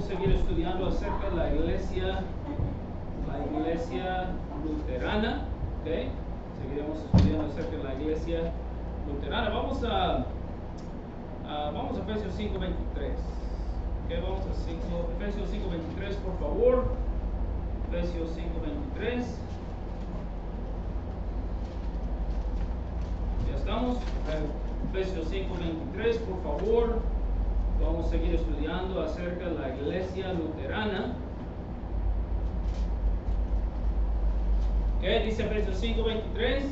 vamos a seguir estudiando acerca de la iglesia luterana. ¿Okay? Seguiremos estudiando acerca de la iglesia luterana. Vamos a Efesios 5:23. ¿Okay? Vamos a Efesios 5:23, por favor. Efesios 5:23. Ya estamos. Efesios 5:23, por favor. Vamos a seguir estudiando acerca de la iglesia luterana. ¿Qué dice Efesios 5:23?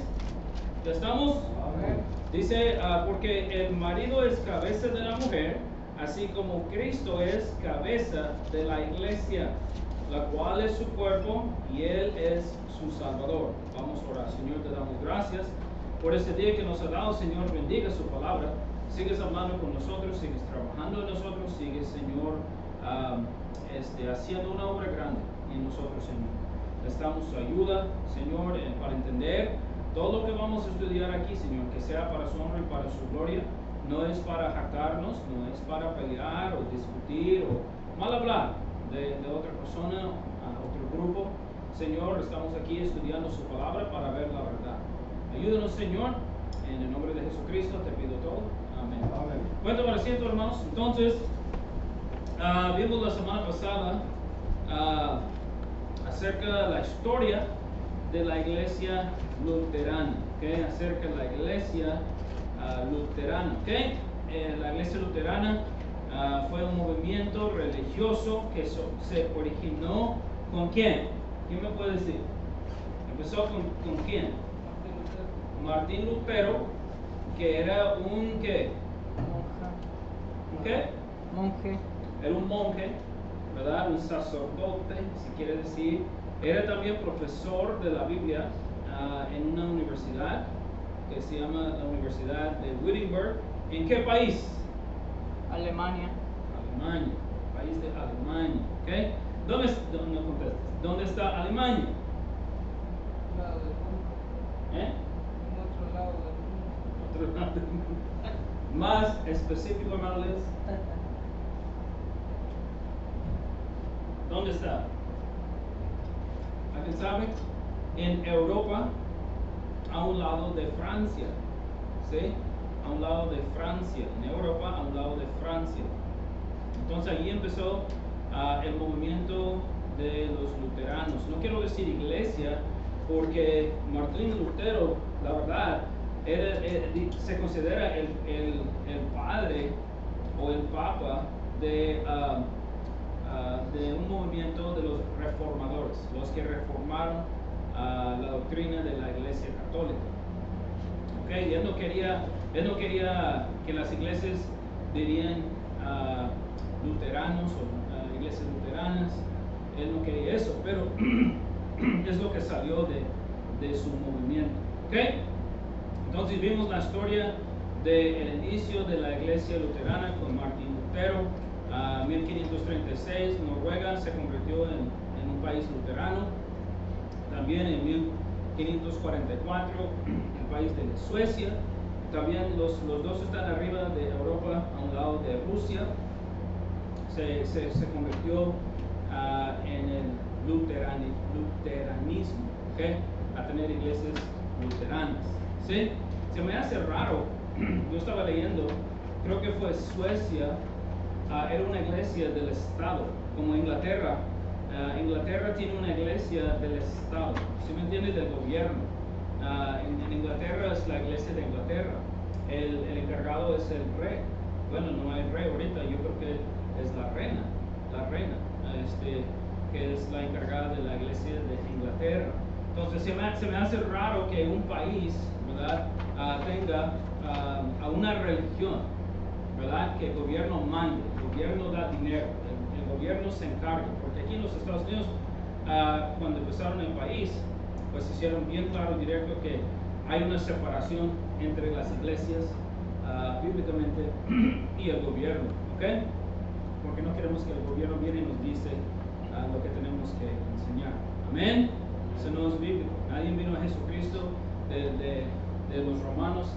¿Ya estamos? Amén. Dice, porque el marido es cabeza de la mujer, así como Cristo es cabeza de la iglesia, la cual es su cuerpo y Él es su Salvador. Vamos a orar. Señor, te damos gracias por este día que nos ha dado. Señor, bendiga su palabra. Sigues hablando con nosotros, sigues trabajando en nosotros, sigues, Señor, haciendo una obra grande en nosotros, Señor. Necesitamos su ayuda, Señor, para entender todo lo que vamos a estudiar aquí, Señor, que sea para su honra y para su gloria. No es para jactarnos, no es para pelear o discutir o mal hablar de otra persona, a otro grupo. Señor, estamos aquí estudiando su palabra para ver la verdad. Ayúdanos, Señor, en el nombre de Jesucristo te pido todo. Amén. Amén. Bueno, tomar asiento, hermanos. Entonces, vimos la semana pasada acerca de la historia de la iglesia luterana, ¿okay? Acerca de la iglesia luterana, ¿okay? La iglesia luterana fue un movimiento religioso que se originó ¿con quién? ¿Quién me puede decir? ¿Empezó con quién? Martín Lutero, que era un ¿qué? ¿Un qué? Monje. Era un monje, ¿verdad? Un sacerdote, si quiere decir. Era también profesor de la Biblia en una universidad que se llama la Universidad de Wittenberg. ¿En qué país? Alemania. Alemania, país de Alemania, ¿ok? ¿Dónde está Alemania? Lado del mundo. ¿Eh? En otro lado del mundo. Otro lado del mundo. Más específico, hermano Liz. ¿Dónde está? ¿Alguien sabe? En Europa, a un lado de Francia, ¿sí? A un lado de Francia, en Europa, a un lado de Francia. Entonces allí empezó el movimiento de los luteranos. No quiero decir iglesia, porque Martín Lutero, la verdad, se considera el padre o el papa de un movimiento de los reformadores, los que reformaron la doctrina de la iglesia católica. Okay, él no quería que las iglesias dirían luteranos o iglesias luteranas. Él no quería eso, pero es lo que salió de su movimiento. Okay, entonces vimos la historia del inicio de la iglesia luterana con Martín Lutero. 1536 Noruega se convirtió en un país luterano. También en 1544 el país de Suecia. También los dos están arriba de Europa, a un lado de Rusia. Se convirtió en el luteranismo, ¿okay? A tener iglesias luteranas, ¿sí? Se me hace raro. Yo estaba leyendo, creo que fue Suecia. Era una iglesia del Estado, como Inglaterra. Inglaterra tiene una iglesia del Estado, ¿sí me entiendes? Del gobierno. En Inglaterra es la iglesia de Inglaterra. El encargado es el rey. Bueno, no hay rey ahorita, yo creo que es la reina, que es la encargada de la iglesia de Inglaterra. Entonces se me hace raro que un país, ¿verdad? Tenga a una religión, ¿verdad? Que el gobierno mande, el gobierno da dinero, el gobierno se encarga, porque aquí en los Estados Unidos, cuando empezaron el país, pues hicieron bien claro y directo que hay una separación entre las iglesias bíblicamente y el gobierno, ¿ok? Porque no queremos que el gobierno viene y nos dice lo que tenemos que enseñar. Amén. Eso no es bíblico. Nadie vino a Jesucristo de los romanos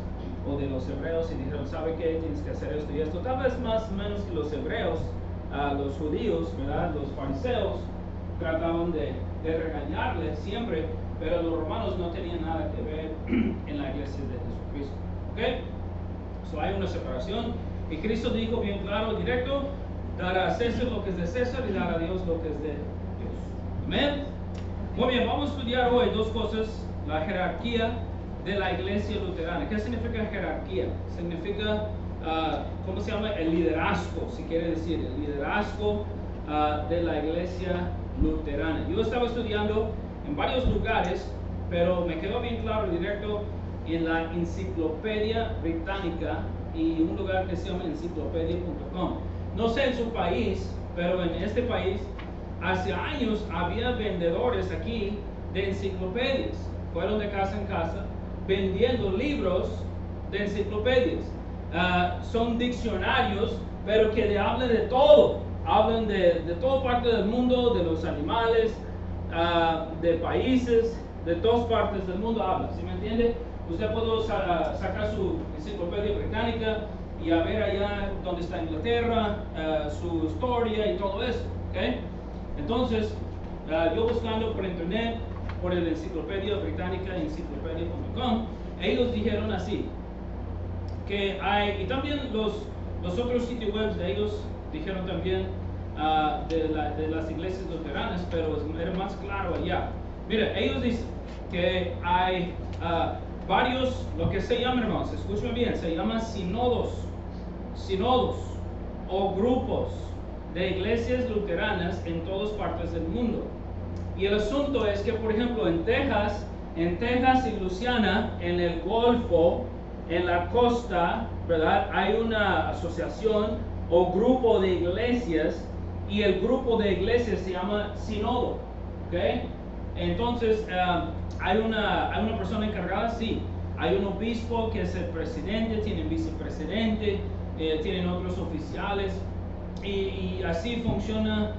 o de los hebreos y dijeron, ¿sabe qué? Tienes que hacer esto y esto. Tal vez más o menos que los hebreos a los judíos, ¿verdad? Los fariseos trataban de regañarle siempre, pero los romanos no tenían nada que ver en la iglesia de Jesucristo. ¿Ok? So hay una separación. Y Cristo dijo bien claro, directo, dar a César lo que es de César y dar a Dios lo que es de Dios. Amén. Muy bien, vamos a estudiar hoy dos cosas: la jerarquía de la iglesia luterana. ¿Qué significa jerarquía? Significa, ¿cómo se llama? El liderazgo, si quiere decir, el liderazgo de la iglesia luterana. Yo estaba estudiando en varios lugares, pero me quedó bien claro directo en la Enciclopedia Británica y un lugar que se llama enciclopedia.com. No sé en su país, pero en este país hace años había vendedores aquí de enciclopedias. Fueron de casa en casa vendiendo libros de enciclopedias. Son diccionarios, pero que le hablan de todo. Hablan de toda parte del mundo, de los animales, de países, de todas partes del mundo hablan. ¿Sí me entiende? Usted puede sacar su enciclopedia británica y a ver allá donde está Inglaterra, su historia y todo eso. ¿Okay? Entonces, yo buscando por internet, por la enciclopedia británica, enciclopedia.com, ellos dijeron así, que hay, y también los otros sitios web de ellos dijeron también de las iglesias luteranas, pero era más claro allá. Mira, ellos dicen que hay varios, lo que se llaman, hermanos, escuchen bien, se llaman sinodos o grupos de iglesias luteranas en todas partes del mundo. Y el asunto es que, por ejemplo, en Texas y Luisiana, en el Golfo, en la costa, ¿verdad? Hay una asociación o grupo de iglesias, y el grupo de iglesias se llama sínodo. ¿Okay? Entonces, hay una persona encargada, sí. Hay un obispo que es el presidente, tienen vicepresidente, tienen otros oficiales. Y así funciona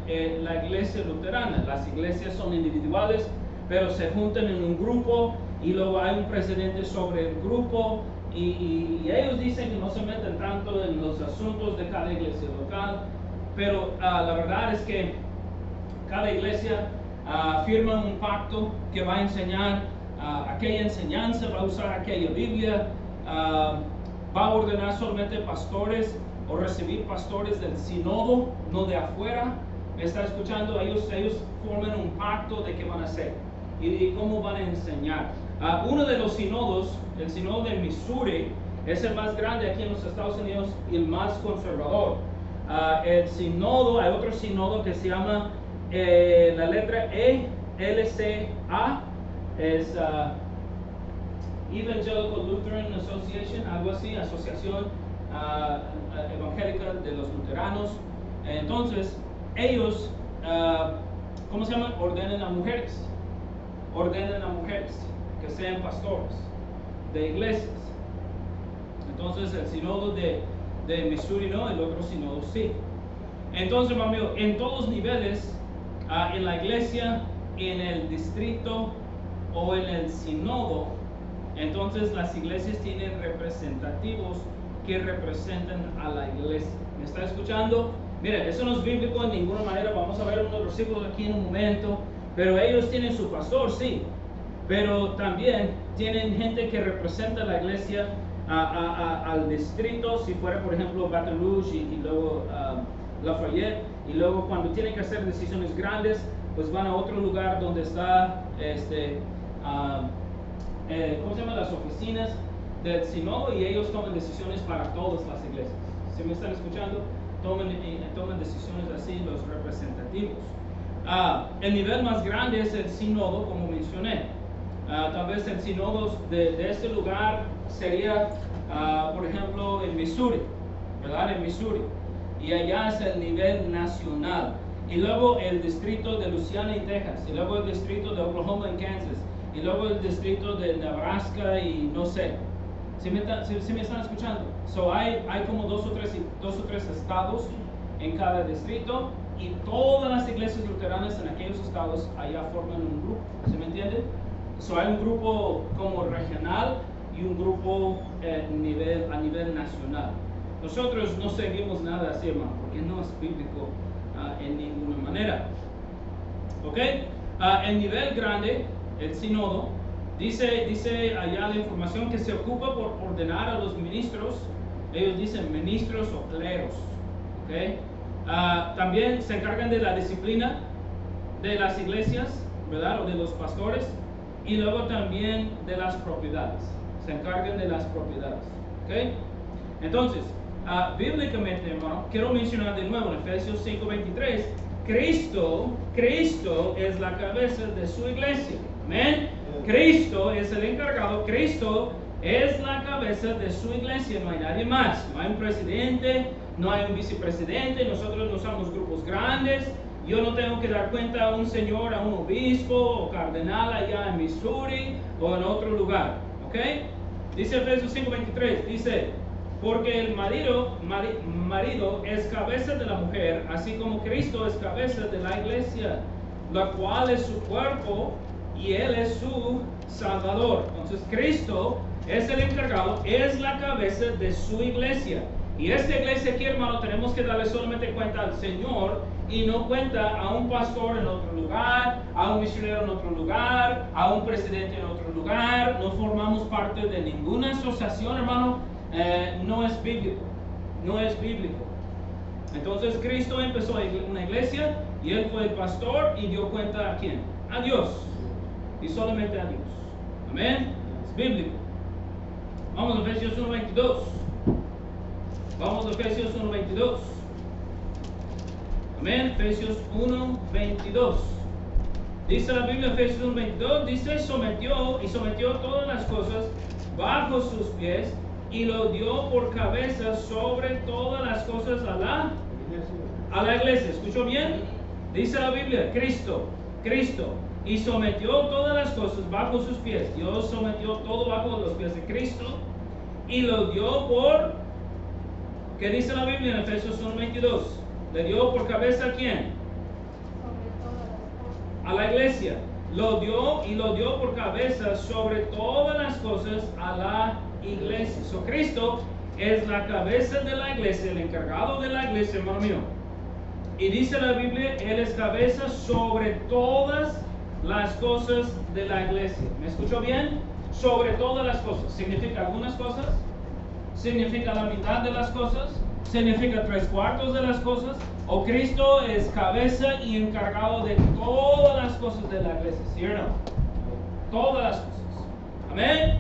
la iglesia luterana. Las iglesias son individuales, pero se juntan en un grupo y luego hay un presidente sobre el grupo. Y ellos dicen que no se meten tanto en los asuntos de cada iglesia local, pero la verdad es que cada iglesia firma un pacto que va a enseñar aquella enseñanza, va a usar aquella Biblia, va a ordenar solamente pastores o recibir pastores del sínodo, no de afuera. ¿Me está escuchando? Ellos forman un pacto de qué van a hacer y cómo van a enseñar. Uno de los sínodos, el sínodo de Missouri, es el más grande aquí en los Estados Unidos y el más conservador. El sínodo, hay otro sínodo que se llama la letra ELCA, es Evangelical Lutheran Association, algo así, asociación evangélica de los luteranos. Entonces, ellos, ¿cómo se llama? Ordenan a mujeres que sean pastores de iglesias. Entonces, el sínodo de Missouri no, el otro sínodo sí. Entonces, amigo, en todos los niveles, en la iglesia, en el distrito o en el sínodo, entonces las iglesias tienen representativos que representan a la iglesia. ¿Me está escuchando? Mira, eso no es bíblico en ninguna manera. Vamos a ver unos versículos aquí en un momento. Pero ellos tienen su pastor, sí. Pero también tienen gente que representa a la iglesia al distrito. Si fuera, por ejemplo, Baton Rouge y luego Lafayette. Y luego cuando tienen que hacer decisiones grandes, pues van a otro lugar donde está ¿cómo se llama? Las oficinas del sínodo, y ellos toman decisiones para todas las iglesias. ¿Sí me están escuchando? Toman decisiones así los representativos. El nivel más grande es el sínodo, como mencioné. Tal vez el sínodo de este lugar sería, por ejemplo, en Missouri, ¿verdad? En Missouri. Y allá es el nivel nacional. Y luego el distrito de Luisiana y Texas. Y luego el distrito de Oklahoma y Kansas. Y luego el distrito de Nebraska y no sé. ¿Sí me están escuchando? So hay como dos o tres estados en cada distrito, y todas las iglesias luteranas en aquellos estados allá forman un grupo. ¿Sí me entienden? So hay un grupo como regional y un grupo a nivel nacional. Nosotros no seguimos nada así, hermano, porque no es bíblico en ninguna manera. ¿Ok? El nivel grande, el sínodo, dice allá la información que se ocupa por ordenar a los ministros. Ellos dicen ministros o cleros. ¿Ok? También se encargan de la disciplina de las iglesias, ¿verdad? O de los pastores. Y luego también de las propiedades. Se encargan de las propiedades. ¿Ok? Entonces, bíblicamente, hermano, quiero mencionar de nuevo en Efesios 5:23, Cristo es la cabeza de su iglesia. Amén. Cristo es el encargado, Cristo es la cabeza de su iglesia, no hay nadie más. No hay un presidente, no hay un vicepresidente, nosotros no somos grupos grandes. Yo no tengo que dar cuenta a un señor, a un obispo o cardenal allá en Missouri o en otro lugar. ¿Ok? Dice Efesios 5:23, dice, porque el marido es cabeza de la mujer, así como Cristo es cabeza de la iglesia, la cual es su cuerpo y Él es su Salvador. Entonces Cristo es el encargado, es la cabeza de su iglesia. Y esta iglesia aquí, hermano, tenemos que darle solamente cuenta al Señor y no cuenta a un pastor en otro lugar, a un misionero en otro lugar, a un presidente en otro lugar. No formamos parte de ninguna asociación, hermano. No es bíblico. No es bíblico. Entonces Cristo empezó una iglesia y Él fue el pastor y dio cuenta a quién? A Dios. Y solamente a Dios. Amén. Es bíblico. Vamos a Efesios 1:22. Vamos a Efesios 1:22. Amén. Efesios 1:22. Dice la Biblia, Efesios 1:22, dice, sometió todas las cosas bajo sus pies y lo dio por cabeza sobre todas las cosas a la iglesia. ¿Escuchó bien? Dice la Biblia, Cristo, y sometió todas las cosas bajo sus pies. Dios sometió todo bajo los pies de Cristo y lo dio por, ¿qué dice la Biblia en Efesios 1:22? ¿Le dio por cabeza a quién? A la iglesia. Lo dio por cabeza sobre todas las cosas a la iglesia. So, Cristo es la cabeza de la iglesia, el encargado de la iglesia, hermano mío. Y dice la Biblia, Él es cabeza sobre todas las cosas de la iglesia. ¿Me escuchó bien? Sobre todas las cosas. ¿Significa algunas cosas? ¿Significa la mitad de las cosas? ¿Significa 3/4 de las cosas? ¿O Cristo es cabeza y encargado de todas las cosas de la iglesia? ¿Sí o no? Todas las cosas. Amén.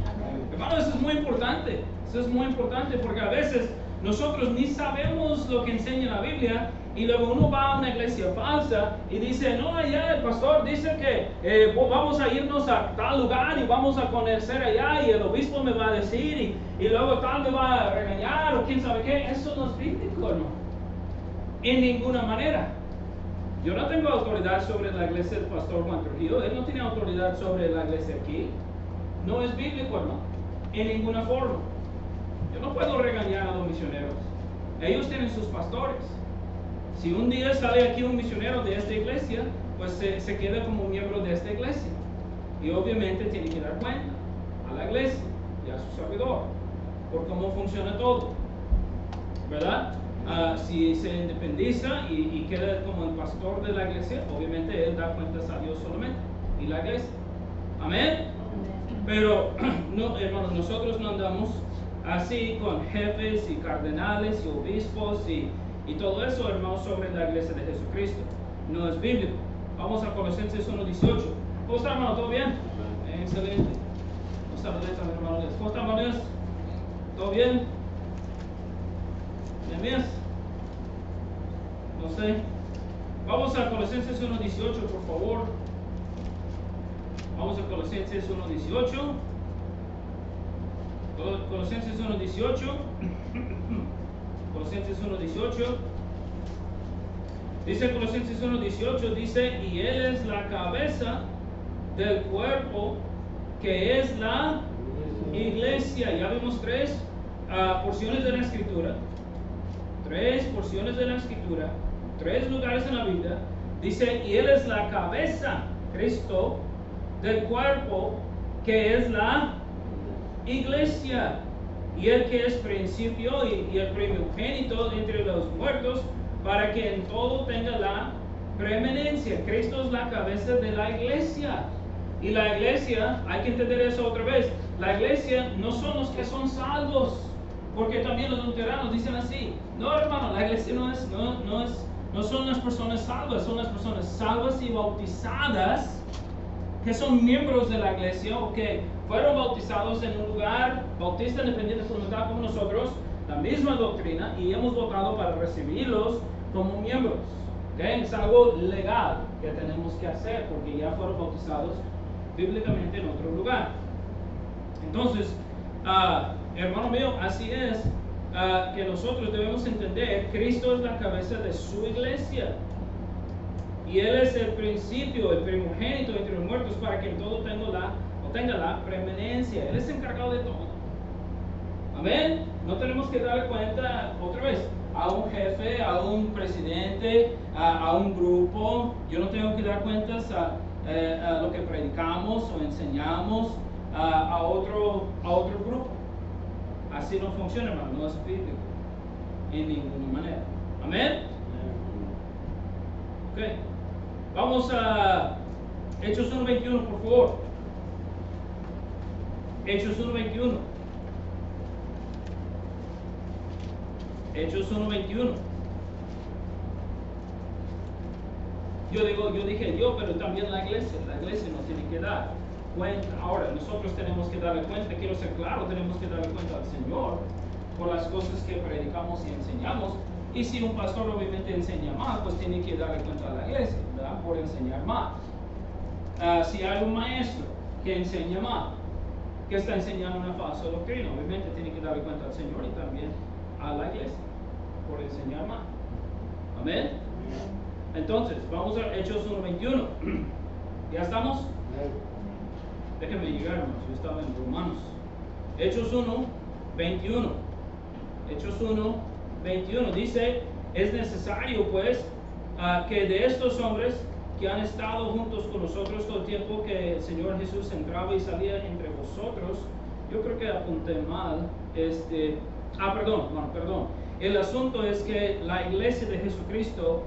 Hermano, eso es muy importante. Eso es muy importante porque a veces nosotros ni sabemos lo que enseña la Biblia y luego uno va a una iglesia falsa y dice, no, allá el pastor dice que vamos a irnos a tal lugar y vamos a conocer allá y el obispo me va a decir y luego tal me va a regañar o quién sabe qué. Eso no es bíblico, hermano. En ninguna manera. Yo no tengo autoridad sobre la iglesia del pastor Juan Trujillo. Él no tiene autoridad sobre la iglesia aquí. No es bíblico, hermano. En ninguna forma. Yo no puedo regañar a los misioneros. Ellos tienen sus pastores. Si un día sale aquí un misionero de esta iglesia, pues se queda como miembro de esta iglesia. Y obviamente tiene que dar cuenta a la iglesia y a su servidor por cómo funciona todo. ¿Verdad? Si se independiza y queda como el pastor de la iglesia, obviamente él da cuentas a Dios solamente y la iglesia. Amén. Pero no, hermanos, nosotros no andamos así con jefes y cardenales y obispos y todo eso, hermanos, sobre la iglesia de Jesucristo. No es bíblico. Vamos a Colosenses 1:18. ¿Cómo está, hermano? ¿Todo bien? Excelente. ¿Cómo está, hermanos? ¿Cómo están, hermanos? ¿Todo bien? ¿Bien? No sé. Vamos a Colosenses 1:18, por favor. Vamos a Colosenses 1:18. Colosenses 1:18. Colosenses 1:18. Dice Colosenses 1:18, dice, y Él es la cabeza del cuerpo, que es la iglesia. Ya vimos tres porciones de la Escritura. Tres porciones de la Escritura. Tres lugares en la Biblia. Dice, y Él es la cabeza, Cristo, del cuerpo, que es la iglesia. y el que es principio y el primogénito entre los muertos, para que en todo tenga la preeminencia. Cristo es la cabeza de la iglesia. Y la iglesia, hay que entender eso otra vez, la iglesia no son los que son salvos, porque también los luteranos dicen así. No, hermano, la iglesia no son las personas salvas, son las personas salvas y bautizadas, que son miembros de la iglesia o que fueron bautizados en un lugar bautista independiente fundamental como nosotros, la misma doctrina, y hemos votado para recibirlos como miembros. ¿Okay? Es algo legal que tenemos que hacer porque ya fueron bautizados bíblicamente en otro lugar. Entonces, hermano mío, así es que nosotros debemos entender, Cristo es la cabeza de su iglesia. Y Él es el principio, el primogénito entre los muertos, para que en todo tenga la preeminencia. Él es encargado de todo. Amén. No tenemos que darle cuenta otra vez a un jefe, a un presidente, a un grupo. Yo no tengo que dar cuentas a lo que predicamos o enseñamos a otro grupo. Así no funciona, hermano. No es bíblico en ninguna manera. Amén. Ok. Vamos a Hechos 1:21, por favor. Hechos 1:21. Hechos 1:21. Yo dije yo, pero también la iglesia nos tiene que dar cuenta. Ahora, nosotros tenemos que darle cuenta, quiero ser claro, tenemos que darle cuenta al Señor por las cosas que predicamos y enseñamos. Y si un pastor obviamente enseña mal, pues tiene que darle cuenta a la iglesia, ¿verdad? Por enseñar mal. Si hay un maestro que enseña mal, que está enseñando una falsa doctrina, obviamente tiene que darle cuenta al Señor y también a la iglesia por enseñar mal. Amén. Entonces, vamos a Hechos 1:21. ¿Ya estamos? Déjenme llegar, hermanos. Yo estaba en Romanos. Hechos 1:21. Hechos 1:21 dice: es necesario pues que de estos hombres que han estado juntos con nosotros todo el tiempo que el Señor Jesús entraba y salía entre vosotros. Yo creo que apunté mal. Perdón. El asunto es que la iglesia de Jesucristo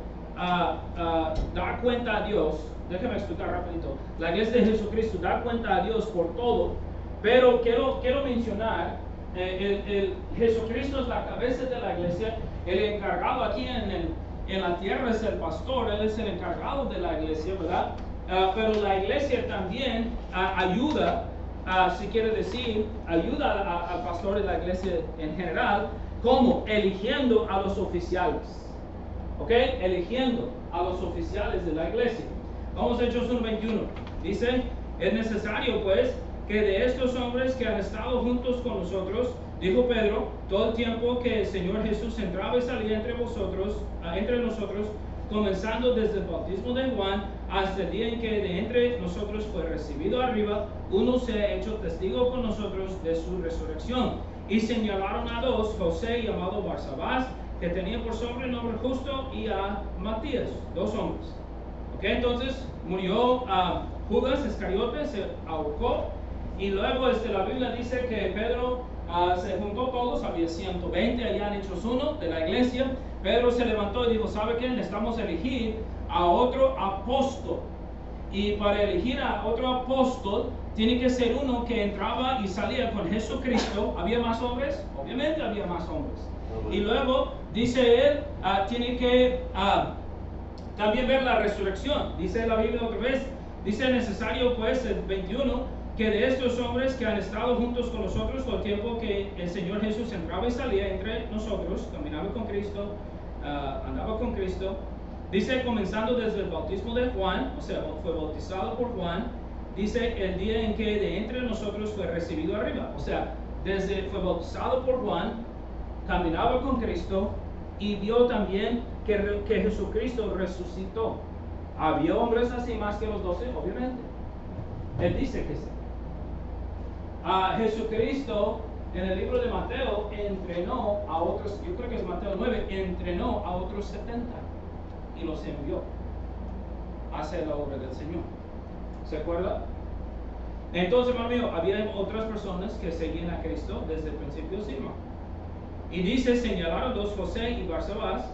da cuenta a Dios. Déjame explicar rapidito. La iglesia de Jesucristo da cuenta a Dios por todo, pero quiero mencionar, Jesucristo es la cabeza de la iglesia. El encargado aquí en la tierra es el pastor, él es el encargado de la iglesia, ¿verdad? Pero la iglesia también ayuda, si quiere decir, ayuda al pastor de la iglesia en general, como eligiendo a los oficiales. ¿Ok? Eligiendo a los oficiales de la iglesia. Vamos a Hechos 1:21. Dice: es necesario pues que de estos hombres que han estado juntos con nosotros, dijo Pedro, todo el tiempo que el Señor Jesús entraba y salía entre nosotros, comenzando desde el bautismo de Juan hasta el día en que de entre nosotros fue recibido arriba, uno se ha hecho testigo con nosotros de su resurrección. Y señalaron a dos, José llamado Barsabás, que tenía por sobrenombre Justo, y a Matías, dos hombres. Ok, entonces murió Judas Iscariote, se ahorcó, y luego la Biblia dice que Pedro se juntó todos, había 120 allá en Hechos 1 de la iglesia. Pedro se levantó y dijo: ¿sabe qué? Necesitamos elegir a otro apóstol. Y para elegir a otro apóstol, tiene que ser uno que entraba y salía con Jesucristo. ¿Había más hombres? Obviamente había más hombres. Y luego, dice él, tiene que también ver la resurrección. Dice la Biblia otra vez, dice: necesario pues, el 21, que de estos hombres que han estado juntos con nosotros todo el tiempo que el Señor Jesús entraba y salía entre nosotros, caminaba con Cristo, andaba con Cristo. Dice, comenzando desde el bautismo de Juan, o sea, fue bautizado por Juan. Dice, el día en que de entre nosotros fue recibido arriba. O sea, fue bautizado por Juan, caminaba con Cristo y vio también que Jesucristo resucitó. ¿Había hombres así más que los 12? Obviamente. Él dice que sí. Jesucristo, en el libro de Mateo, entrenó a otros, yo creo que es Mateo 9, entrenó a otros 70 y los envió a hacer la obra del Señor. ¿Se acuerda? Entonces, hermano mío, había otras personas que seguían a Cristo desde el principio, sí, hermano. Y dice, señalaron dos, José y Barsabás,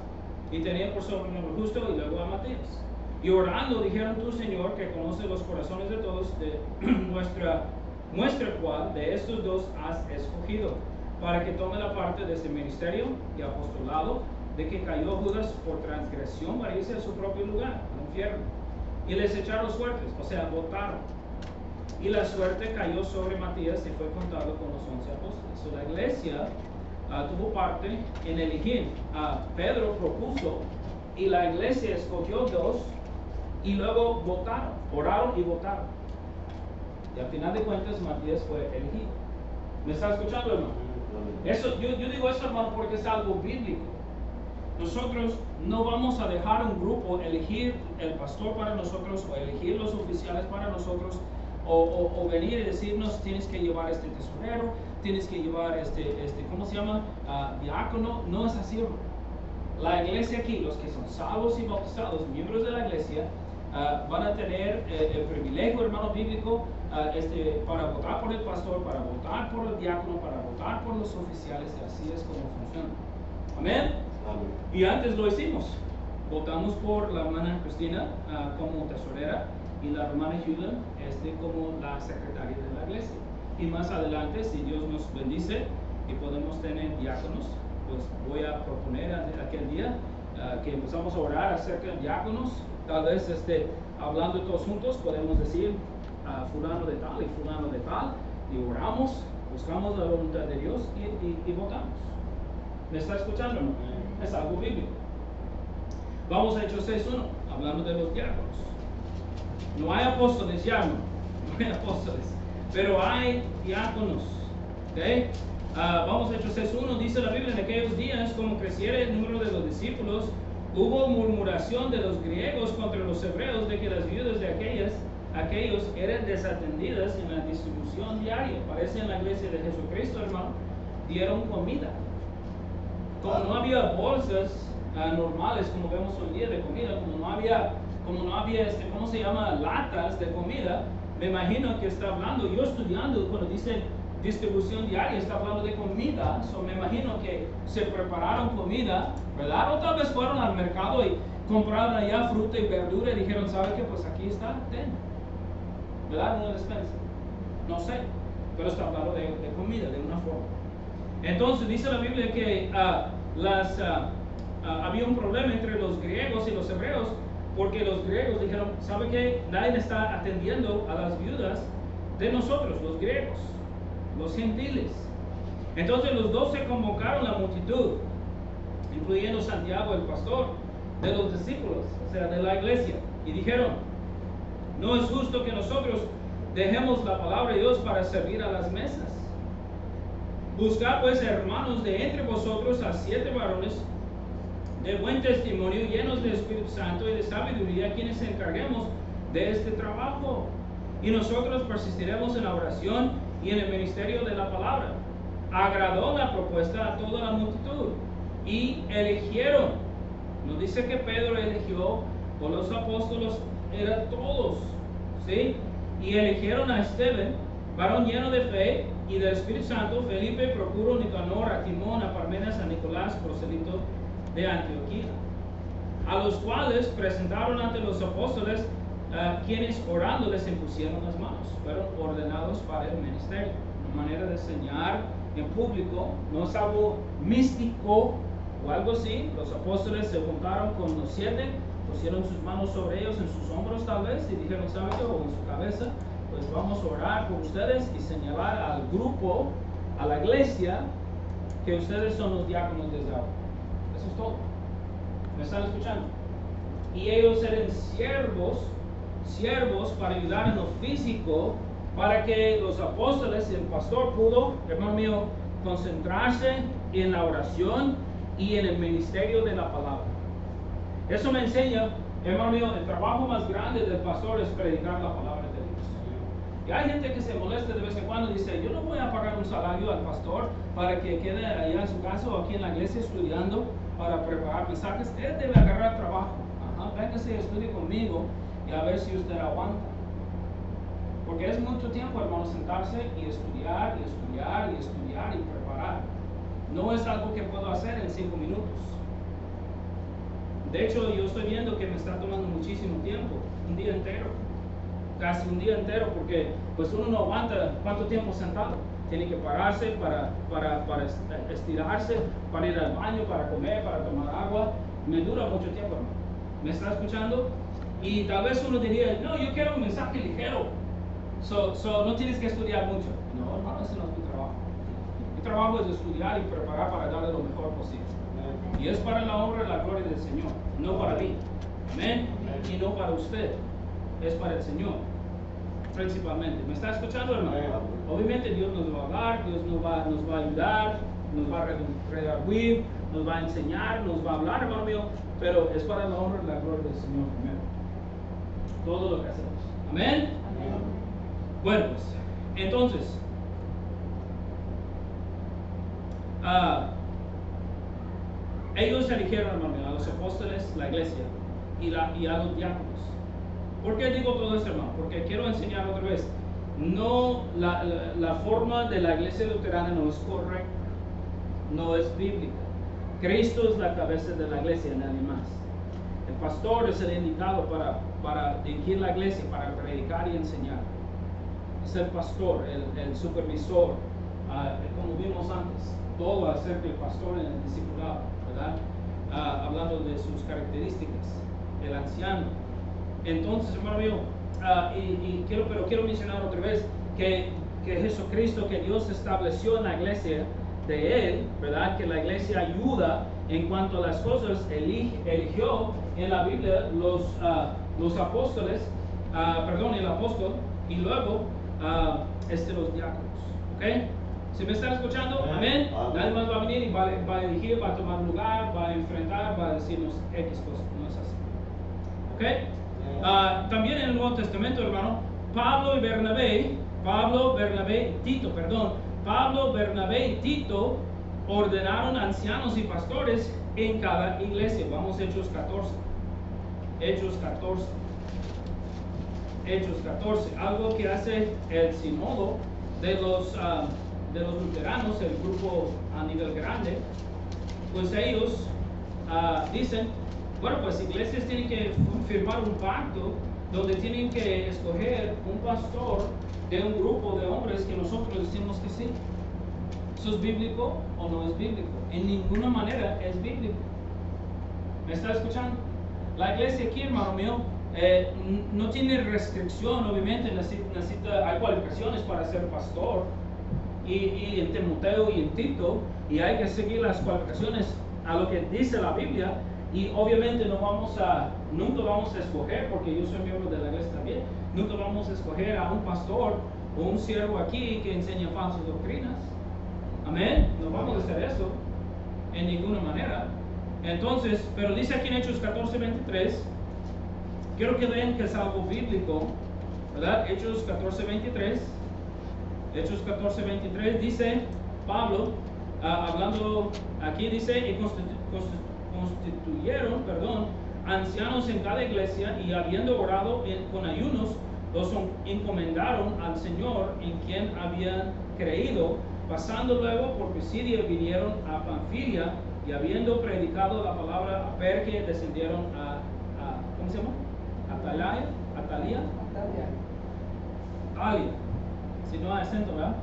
y tenían por sobrenombre justo, y luego a Matías. Y orando dijeron, tú, Señor, que conoces los corazones de todos, de muestra cuál de estos dos has escogido, para que tome la parte de este ministerio y apostolado, de que cayó Judas por transgresión para irse a su propio lugar, al infierno. Y les echaron suertes, o sea, votaron. Y la suerte cayó sobre Matías y fue contado con los 11 apóstoles. So, la iglesia tuvo parte en elegir. Pedro propuso y la iglesia escogió dos y luego votaron, oraron y votaron. Y al final de cuentas Matías fue elegido. ¿Me está escuchando, hermano? Eso, yo digo eso, hermano, porque es algo bíblico. Nosotros no vamos a dejar un grupo elegir el pastor para nosotros o elegir los oficiales para nosotros o venir y decirnos tienes que llevar este tesorero, tienes que llevar ¿cómo se llama? Diácono. No es así, hermano. La iglesia aquí, los que son salvos y bautizados, miembros de la iglesia, van a tener el privilegio, hermano bíblico, para votar por el pastor, para votar por el diácono, para votar por los oficiales, y así es como funciona. Amén. Y antes lo hicimos. Votamos por la hermana Cristina como tesorera y la hermana Julia como la secretaria de la iglesia. Y más adelante, si Dios nos bendice y podemos tener diáconos, pues voy a proponer aquel día que empezamos a orar acerca de diáconos. Tal vez hablando todos juntos podemos decir fulano de tal y fulano de tal, y oramos, buscamos la voluntad de Dios y votamos. ¿Me está escuchando, hermano? Es algo bíblico. Vamos a Hechos 6:1, hablando de los diáconos. No hay apóstoles ya, no hay apóstoles, pero hay diáconos. ¿Okay? Vamos a Hechos 6:1, dice la Biblia, en aquellos días, como creciera el número de los discípulos, hubo murmuración de los griegos contra los hebreos de que las viudas de aquellos eran desatendidas en la distribución diaria. Parece en la iglesia de Jesucristo, hermano, dieron comida. Como no había bolsas normales como vemos hoy en día de comida, como no había ¿cómo se llama? Latas de comida, me imagino que está hablando, yo estudiando cuando dice distribución diaria, está hablando de comida, me imagino que se prepararon comida, ¿verdad? O tal vez fueron al mercado y compraron allá fruta y verdura y dijeron, ¿sabe qué? Pues aquí está, ten, ¿verdad? Una despensa, no sé, pero está hablando de comida, de una forma. Entonces dice la Biblia que había un problema entre los griegos y los hebreos, porque los griegos dijeron, ¿sabe qué? Nadie está atendiendo a las viudas de nosotros, los griegos, los gentiles. Entonces los 12 convocaron la multitud, incluyendo Santiago, el pastor de los discípulos, o sea, de la iglesia, y dijeron, no es justo que nosotros dejemos la palabra de Dios para servir a las mesas. Buscad pues, hermanos, de entre vosotros a 7 varones de buen testimonio, llenos del Espíritu Santo y de sabiduría, quienes se encarguemos de este trabajo. Y nosotros persistiremos en la oración y en el ministerio de la palabra. Agradó la propuesta a toda la multitud y eligieron. Nos dice que Pedro eligió, o los apóstoles eran todos, ¿sí? Y eligieron a Esteban, varón lleno de fe y del Espíritu Santo, Felipe, Procuro, Nicanor, a Timón, a Parmenas, a Nicolás, prosélito de Antioquía, a los cuales presentaron ante los apóstoles, quienes orando les impusieron las manos. Fueron ordenados para el ministerio. Una manera de enseñar en público, no es algo místico o algo así. Los apóstoles se juntaron con los 7, pusieron sus manos sobre ellos, en sus hombros tal vez, y dijeron, ¿sabe qué? O en su cabeza, pues vamos a orar por ustedes y señalar al grupo, a la iglesia, que ustedes son los diáconos desde ahora. Eso es todo. ¿Me están escuchando? Y ellos eran siervos para ayudar en lo físico, para que los apóstoles y el pastor pudo, hermano mío, concentrarse en la oración y en el ministerio de la palabra. Eso me enseña, hermano mío, el trabajo más grande del pastor es predicar la palabra de Dios. Y hay gente que se molesta de vez en cuando y dice, yo no voy a pagar un salario al pastor para que quede allá en su casa o aquí en la iglesia estudiando para preparar mensajes. Él debe agarrar trabajo. Véngase y estudie conmigo y a ver si usted aguanta. Porque es mucho tiempo, hermano, sentarse y estudiar, y estudiar, y estudiar, y preparar. No es algo que puedo hacer en 5 minutos. De hecho, yo estoy viendo que me está tomando muchísimo tiempo, un día entero, casi un día entero, porque pues uno no aguanta cuánto tiempo sentado. Tiene que pararse para estirarse, para ir al baño, para comer, para tomar agua. Me dura mucho tiempo, hermano. ¿Me está escuchando? Y tal vez uno diría, no, yo quiero un mensaje ligero. No tienes que estudiar mucho. No, hermano, ese no es mi trabajo. Mi trabajo es estudiar y preparar para darle lo mejor posible. Y es para la honra y la gloria del Señor, no para mí. Amén. Y no para usted. Es para el Señor, principalmente. ¿Me está escuchando, hermano? Obviamente Dios nos va a hablar, Dios nos va a ayudar, nos va a redarguir, nos va a enseñar, nos va a hablar, hermano mío, pero es para la honra y la gloria del Señor primero. Todo lo que hacemos. Amén. Bueno, pues, entonces, ellos eligieron, hermano, a los apóstoles, la iglesia y a los diáconos. ¿Por qué digo todo esto, hermano? Porque quiero enseñar otra vez. No, la forma de la iglesia luterana no es correcta, no es bíblica. Cristo es la cabeza de la iglesia, nadie más. El pastor es el indicado para dirigir la iglesia, para predicar y enseñar. Es el pastor, el supervisor, como vimos antes, todo acerca del pastor en el discipulado, ¿verdad? Hablando de sus características, el anciano. Entonces, hermano mío, pero quiero mencionar otra vez que Jesucristo, que Dios estableció en la iglesia de Él, ¿verdad? Que la iglesia ayuda en cuanto a las cosas, eligió en la Biblia los apóstoles, el apóstol, y luego los diáconos, ¿ok? ¿Se me están escuchando? Amén. Nadie más va a venir y va a dirigir, va a tomar lugar, va a enfrentar, va a decirnos X cosas, no es así, ¿ok? También en el Nuevo Testamento, hermano, Pablo, Bernabé y Tito ordenaron ancianos y pastores en cada iglesia. Vamos a Hechos 14. Hechos 14, algo que hace el sínodo de los luteranos, el grupo a nivel grande. Pues ellos dicen, bueno, pues iglesias tienen que firmar un pacto donde tienen que escoger un pastor de un grupo de hombres que nosotros decimos que sí. ¿Eso es bíblico o no es bíblico? En ninguna manera es bíblico. ¿Me está escuchando? La iglesia aquí, hermano mío, no tiene restricción, obviamente, hay cualificaciones para ser pastor, y en Timoteo y en Tito, y hay que seguir las cualificaciones a lo que dice la Biblia, y obviamente nunca vamos a escoger, porque yo soy miembro de la iglesia también, nunca vamos a escoger a un pastor o un siervo aquí que enseña falsas doctrinas. Amén. No vamos a hacer eso en ninguna manera. Entonces, pero dice aquí en Hechos 14:23, quiero que vean que es algo bíblico, ¿verdad? Hechos 14:23 dice Pablo, hablando aquí, dice, y constituyeron, ancianos en cada iglesia, y habiendo orado con ayunos, los encomendaron al Señor en quien habían creído. Pasando luego por Pisidia, vinieron a Panfilia, y habiendo predicado la palabra a Perge, descendieron ¿cómo se llama? Atalia. Si no hay acento, ¿verdad?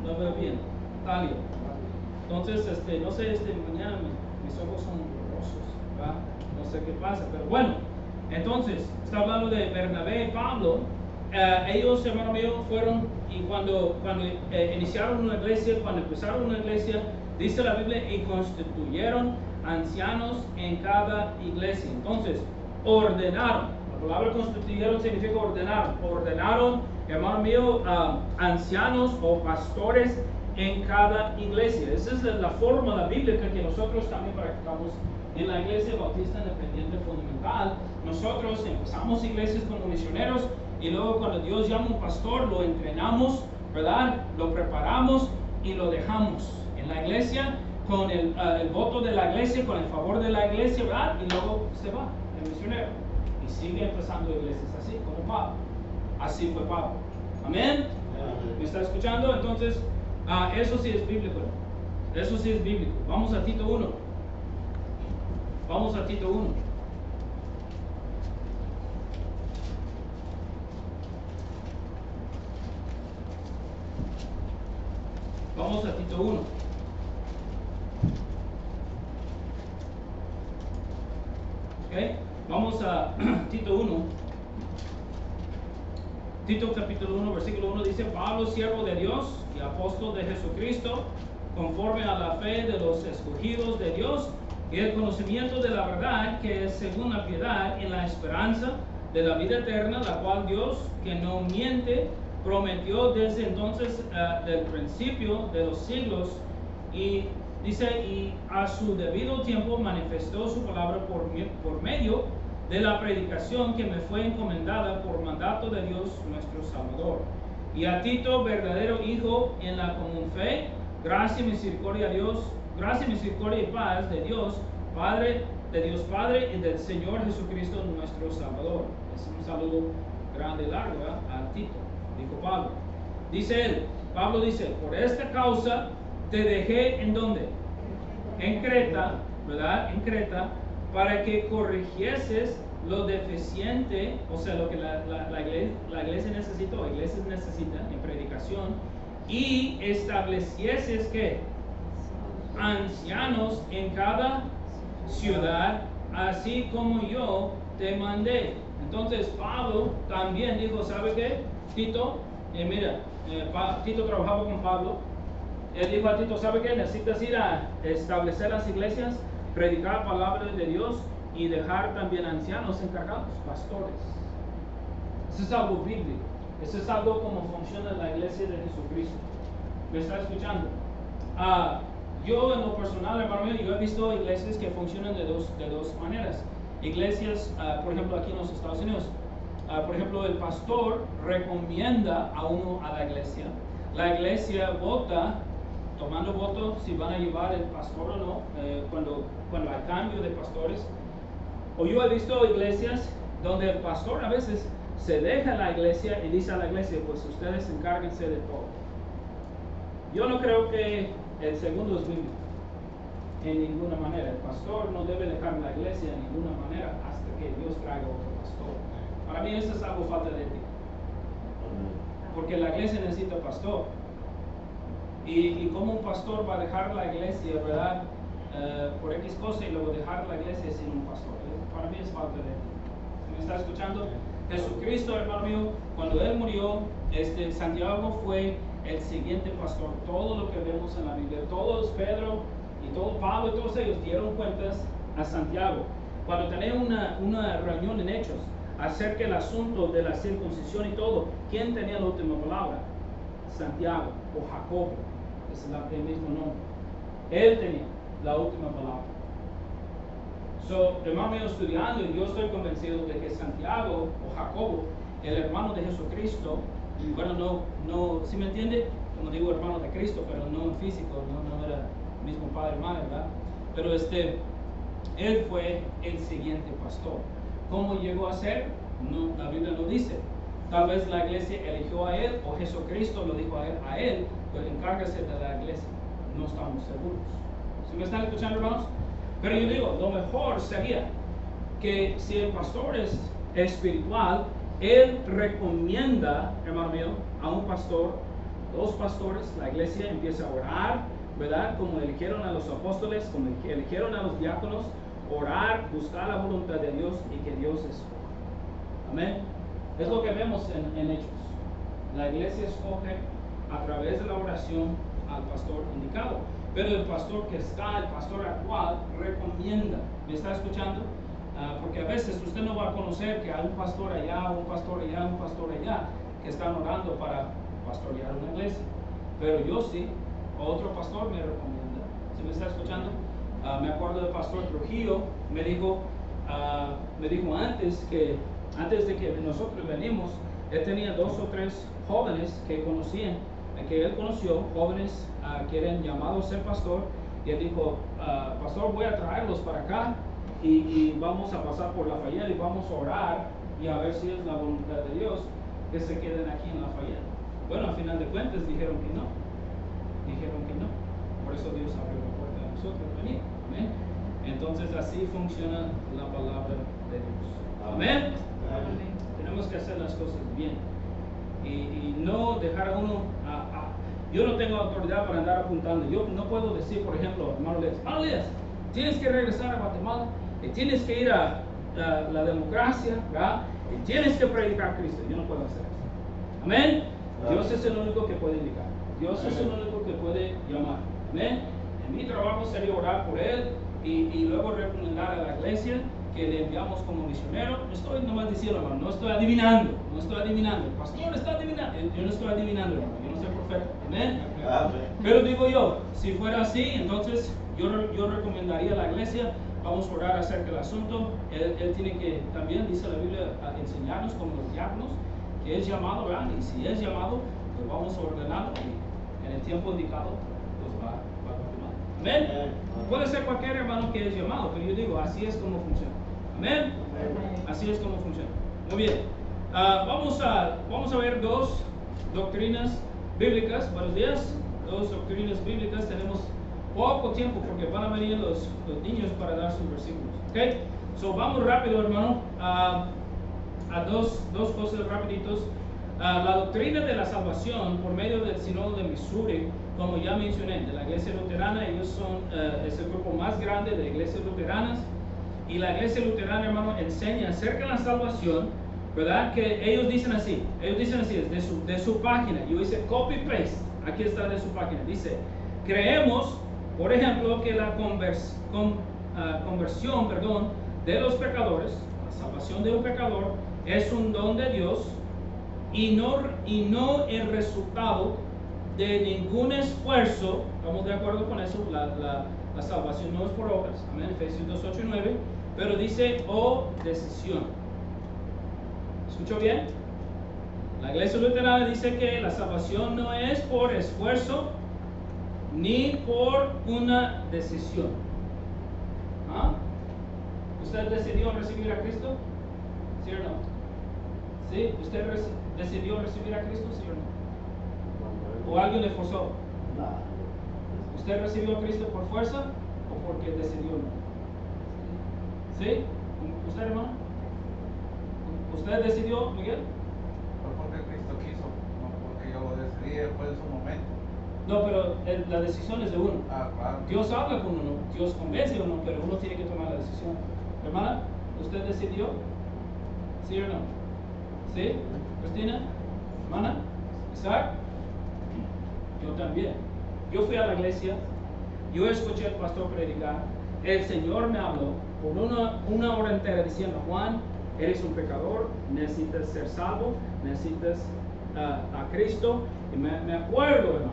No veo bien. Atalia. Entonces, no sé, mañana mis ojos son borrosos, ¿verdad? No sé qué pasa, pero bueno. Entonces, está hablando de Bernabé y Pablo. Ellos, hermano mío, fueron, y cuando iniciaron una iglesia, cuando empezaron una iglesia, dice la Biblia, y constituyeron ancianos en cada iglesia. Entonces, ordenaron. La palabra constituyeron significa ordenar. Ordenaron, hermano mío, ancianos o pastores en cada iglesia. Esa es la fórmula bíblica que nosotros también practicamos en la Iglesia Bautista Independiente Fundamental. Nosotros empezamos iglesias como misioneros, y luego cuando Dios llama a un pastor, lo entrenamos, ¿verdad? Lo preparamos y lo dejamos en la iglesia con el voto de la iglesia, con el favor de la iglesia, ¿verdad? Y luego se va el misionero y sigue empezando iglesias así, como Pablo. así fue Pablo. Amén. ¿Me está escuchando? Entonces, eso sí es bíblico. Eso sí es bíblico. Vamos a Tito 1. Vamos a Tito 1. Vamos a Tito 1. ¿Ok? Vamos a Tito 1. Tito capítulo 1, versículo 1 dice: Pablo, siervo de Dios y apóstol de Jesucristo, conforme a la fe de los escogidos de Dios y el conocimiento de la verdad, que es según la piedad, en la esperanza de la vida eterna, la cual Dios, que no miente, prometió desde entonces, del principio de los siglos, y dice, y a su debido tiempo manifestó su palabra por medio de la predicación que me fue encomendada por mandato de Dios nuestro Salvador. Y a Tito, verdadero hijo en la común fe, gracia y misericordia a Dios, gracia y misericordia y paz de Dios Padre y del Señor Jesucristo nuestro Salvador. Es un saludo grande y largo a Tito, dijo Pablo. Dice él, Pablo dice: por esta causa te dejé ¿en dónde? En Creta, ¿verdad? En Creta, para que corrigieses lo deficiente, o sea, lo que la iglesia necesita, o iglesias necesitan en predicación, y establecieses que ancianos en cada ciudad, así como yo te mandé. Entonces Pablo también dijo, ¿sabe qué? Tito, Tito trabajaba con Pablo. Él dijo a Tito, ¿sabe qué? Necesitas ir a establecer las iglesias, predicar palabras de Dios y dejar también ancianos encargados, pastores. Eso es algo bíblico. Eso es algo como funciona la iglesia de Jesucristo. ¿Me está escuchando? Yo en lo personal, hermano mío, yo he visto iglesias que funcionan de dos maneras. Iglesias, por ejemplo, aquí en los Estados Unidos. Por ejemplo, el pastor recomienda a uno a la iglesia. La iglesia vota, tomando voto si van a llevar el pastor o no, cuando hay cambio de pastores. O yo he visto iglesias donde el pastor a veces se deja la iglesia y dice a la iglesia, pues ustedes encárguense de todo. Yo no creo que el segundo es bíblico, en ninguna manera. El pastor no debe dejar la iglesia en ninguna manera hasta que Dios traiga otro pastor. Para mí eso es algo falta de ética, porque la iglesia necesita pastor. Y como un pastor va a dejar la iglesia, ¿verdad? Por X cosa y luego dejar la iglesia sin un pastor. Para mí es falta de ética. ¿Me está escuchando? Jesucristo, hermano mío, cuando Él murió, Santiago fue el siguiente pastor. Todo lo que vemos en la Biblia, todos, Pedro y todo Pablo y todos ellos dieron cuentas a Santiago. Cuando tenían una reunión en Hechos acerca del asunto de la circuncisión y todo, ¿quién tenía la última palabra? Santiago o Jacobo, es el mismo nombre. Él tenía la última palabra. Hermano mío, estudiando, y yo estoy convencido de que Santiago o Jacobo, el hermano de Jesucristo, bueno, no, si me entiende, como digo, hermano de Cristo, pero no en físico, no era el mismo padre y madre, ¿verdad? Pero él fue el siguiente pastor. ¿Cómo llegó a ser? No, la Biblia no dice. Tal vez la iglesia eligió a él, o Jesucristo lo dijo a él, pues encárgase de la iglesia. No estamos seguros. ¿Sí me están escuchando, hermanos? Pero yo digo, lo mejor sería que si el pastor es espiritual, él recomienda, hermano mío, a un pastor, dos pastores, la iglesia empieza a orar, ¿verdad? Como eligieron a los apóstoles, como eligieron a los diáconos, orar, buscar la voluntad de Dios y que Dios escoja. Amén. Es lo que vemos en Hechos. La iglesia escoge a través de la oración al pastor indicado. Pero el pastor que está, el pastor actual, recomienda. ¿Me está escuchando? Porque a veces usted no va a conocer que hay un pastor allá, un pastor allá, un pastor allá, que están orando para pastorear una iglesia. Pero yo sí, otro pastor me recomienda. ¿Sí me está escuchando? Me acuerdo del pastor Trujillo, me dijo antes de que nosotros venimos, él tenía 2 o 3 jóvenes que él conoció, jóvenes que eran llamados a ser pastor, y él dijo, pastor, voy a traerlos para acá y vamos a pasar por Lafayette y vamos a orar y a ver si es la voluntad de Dios. que se queden aquí en Lafayette. Bueno, al final de cuentas dijeron que no. Por eso Dios abrió la puerta a nosotros venir. Amén. Entonces así funciona la palabra de Dios. Amén. Tenemos que hacer las cosas bien y no dejar a uno yo no tengo autoridad para andar apuntando. Yo no puedo decir, por ejemplo, hermano Elías, tienes que regresar a Guatemala, tienes que ir a la democracia, ¿verdad? Y tienes que predicar a Cristo. Yo no puedo hacer eso. Amén. Dios es el único que puede indicar. Dios es el único que puede llamar. Amén. En mi trabajo sería orar por él y luego recomendar a la iglesia que le enviamos como misionero. Estoy nomás diciendo, hermano, no estoy adivinando. El pastor está adivinando. Yo no estoy adivinando, hermano. Yo no soy profeta. Amén. Pero digo yo, si fuera así, entonces yo recomendaría a la iglesia, vamos a orar acerca del asunto. Él tiene que, también dice la Biblia, a enseñarnos como los diáconos, que es llamado, ¿verdad? Y si es llamado, pues vamos a ordenarlo y en el tiempo indicado, pues va a continuar. Amén. Puede ser cualquier hermano que es llamado, pero yo digo, así es como funciona. Amén. Así es como funciona. Muy bien. Vamos a ver dos doctrinas bíblicas. Buenos días. Dos doctrinas bíblicas. Tenemos poco tiempo porque van a venir los niños para dar sus versículos. Ok. So vamos rápido, hermano, a dos cosas rapiditos. La doctrina de la salvación por medio del Sínodo de Missouri, como ya mencioné, de la Iglesia Luterana. Ellos es el grupo más grande de iglesias luteranas. Y la Iglesia Luterana, hermano, enseña acerca de la salvación, ¿verdad? Que ellos dicen así, de su página. Yo hice copy-paste, aquí está de su página. Dice, creemos, por ejemplo, que la conversión, de los pecadores, la salvación de un pecador, es un don de Dios y no el resultado de ningún esfuerzo. Estamos de acuerdo con eso. La salvación no es por obras. Amén. Efesios 2, 8 y 9. Pero dice, decisión. ¿Escuchó bien? La Iglesia Luterana dice que la salvación no es por esfuerzo ni por una decisión. ¿Usted decidió recibir a Cristo? ¿Sí o no? ¿Sí? ¿Usted decidió recibir a Cristo? ¿Sí o no? ¿O alguien le forzó? ¿Usted recibió a Cristo por fuerza o porque decidió no? ¿Sí? ¿Usted, hermano? ¿Usted decidió, Miguel? Fue porque Cristo quiso, no porque yo lo decidí, fue en su momento. No, pero la decisión es de uno. Claro. Dios habla con uno, Dios convence a uno, pero uno tiene que tomar la decisión. Hermana, ¿usted decidió? ¿Sí o no? ¿Sí? ¿Cristina? ¿Hermana? ¿Isaac? Yo también. Yo fui a la iglesia, yo escuché al pastor predicar, el Señor me habló por una hora entera diciendo, Juan, eres un pecador, necesitas ser salvo, necesitas a Cristo. Y me acuerdo, hermano,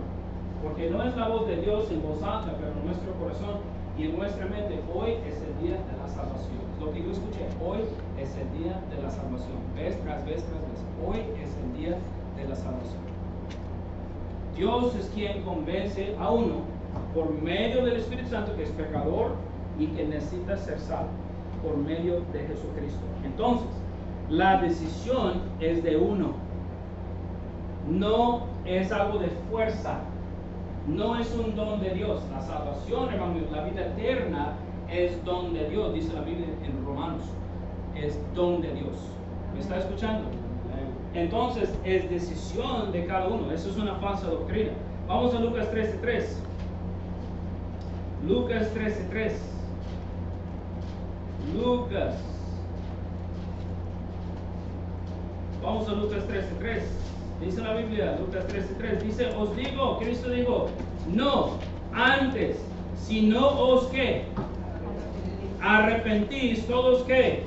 porque no es la voz de Dios en voz alta, pero en nuestro corazón y en nuestra mente, hoy es el día de la salvación. Lo que yo escuché, hoy es el día de la salvación. Vez tras vez tras vez, hoy es el día de la salvación. Dios es quien convence a uno por medio del Espíritu Santo que es pecador y que necesita ser salvo por medio de Jesucristo. Entonces, la decisión es de uno. No es algo de fuerza. No es un don de Dios. La salvación, hermano, la vida eterna es don de Dios, dice la Biblia en Romanos. Es don de Dios. ¿Me está escuchando? Entonces, es decisión de cada uno. Eso es una falsa doctrina. Vamos a Lucas 13:3. Lucas 13:3. Vamos a Lucas 13:3. Dice la Biblia, Lucas 13:3. Dice, os digo, Cristo dijo, no, antes, si no os ¿qué? Arrepentís, todos ¿qué?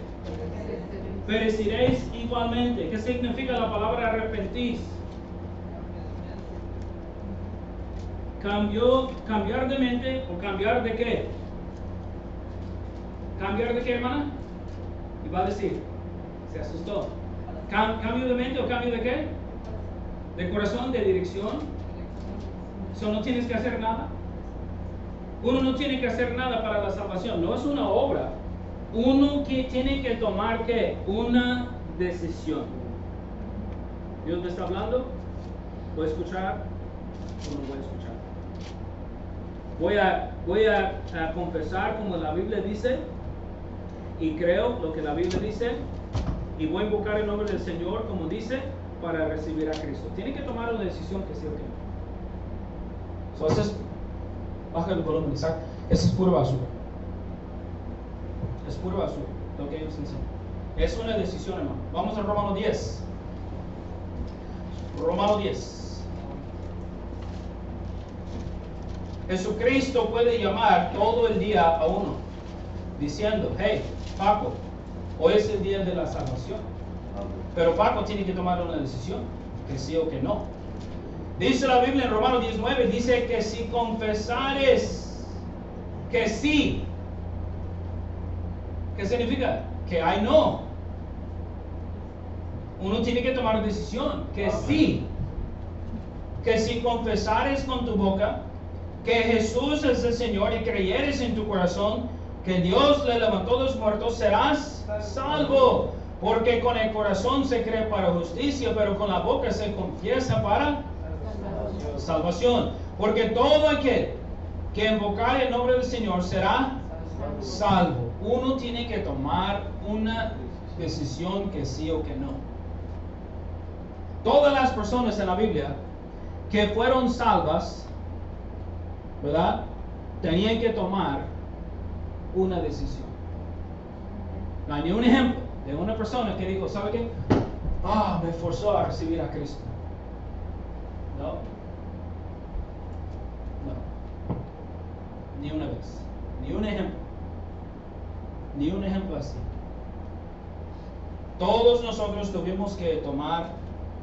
Pereceréis igualmente. ¿Qué significa la palabra arrepentís? Cambiar de mente o cambiar de qué? ¿Cambiar de qué, hermana? Y va a decir, se asustó. ¿Cambio de mente o cambio de qué? De corazón, de dirección. No tienes que hacer nada. Uno no tiene que hacer nada para la salvación. No es una obra. Uno que tiene que tomar ¿qué? Una decisión. Dios me está hablando, voy a escuchar o no voy a escuchar. Voy a confesar como la Biblia dice y creo lo que la Biblia dice y voy a invocar el nombre del Señor como dice para recibir a Cristo. Tiene que tomar una decisión que sí o que no. So, eso es, baja el volumen, Isaac. Eso es pura basura. Es pura basura lo que ellos enseñan. Es una decisión, hermano. Vamos a Romanos 10. Romanos 10. Jesucristo puede llamar todo el día a uno, diciendo, hey, Paco, hoy es el día de la salvación. Pero Paco tiene que tomar una decisión, que sí o que no. Dice la Biblia en Romanos 19, dice que si confesares que sí, ¿qué significa? Que hay no. Uno tiene que tomar una decisión, que sí. Que si confesares con tu boca que Jesús es el Señor y creyeres en tu corazón que Dios le levantó de los muertos, serás salvo. Porque con el corazón se cree para justicia, pero con la boca se confiesa para salvación. Porque todo aquel que invocare el nombre del Señor será salvo. Uno tiene que tomar una decisión que sí o que no. Todas las personas en la Biblia que fueron salvas, ¿verdad?, tenían que tomar una decisión. No hay ni un ejemplo de una persona que dijo, ¿sabe qué? Me forzó a recibir a Cristo. No. Ni una vez. Ni un ejemplo. Ni un ejemplo así. Todos nosotros tuvimos que tomar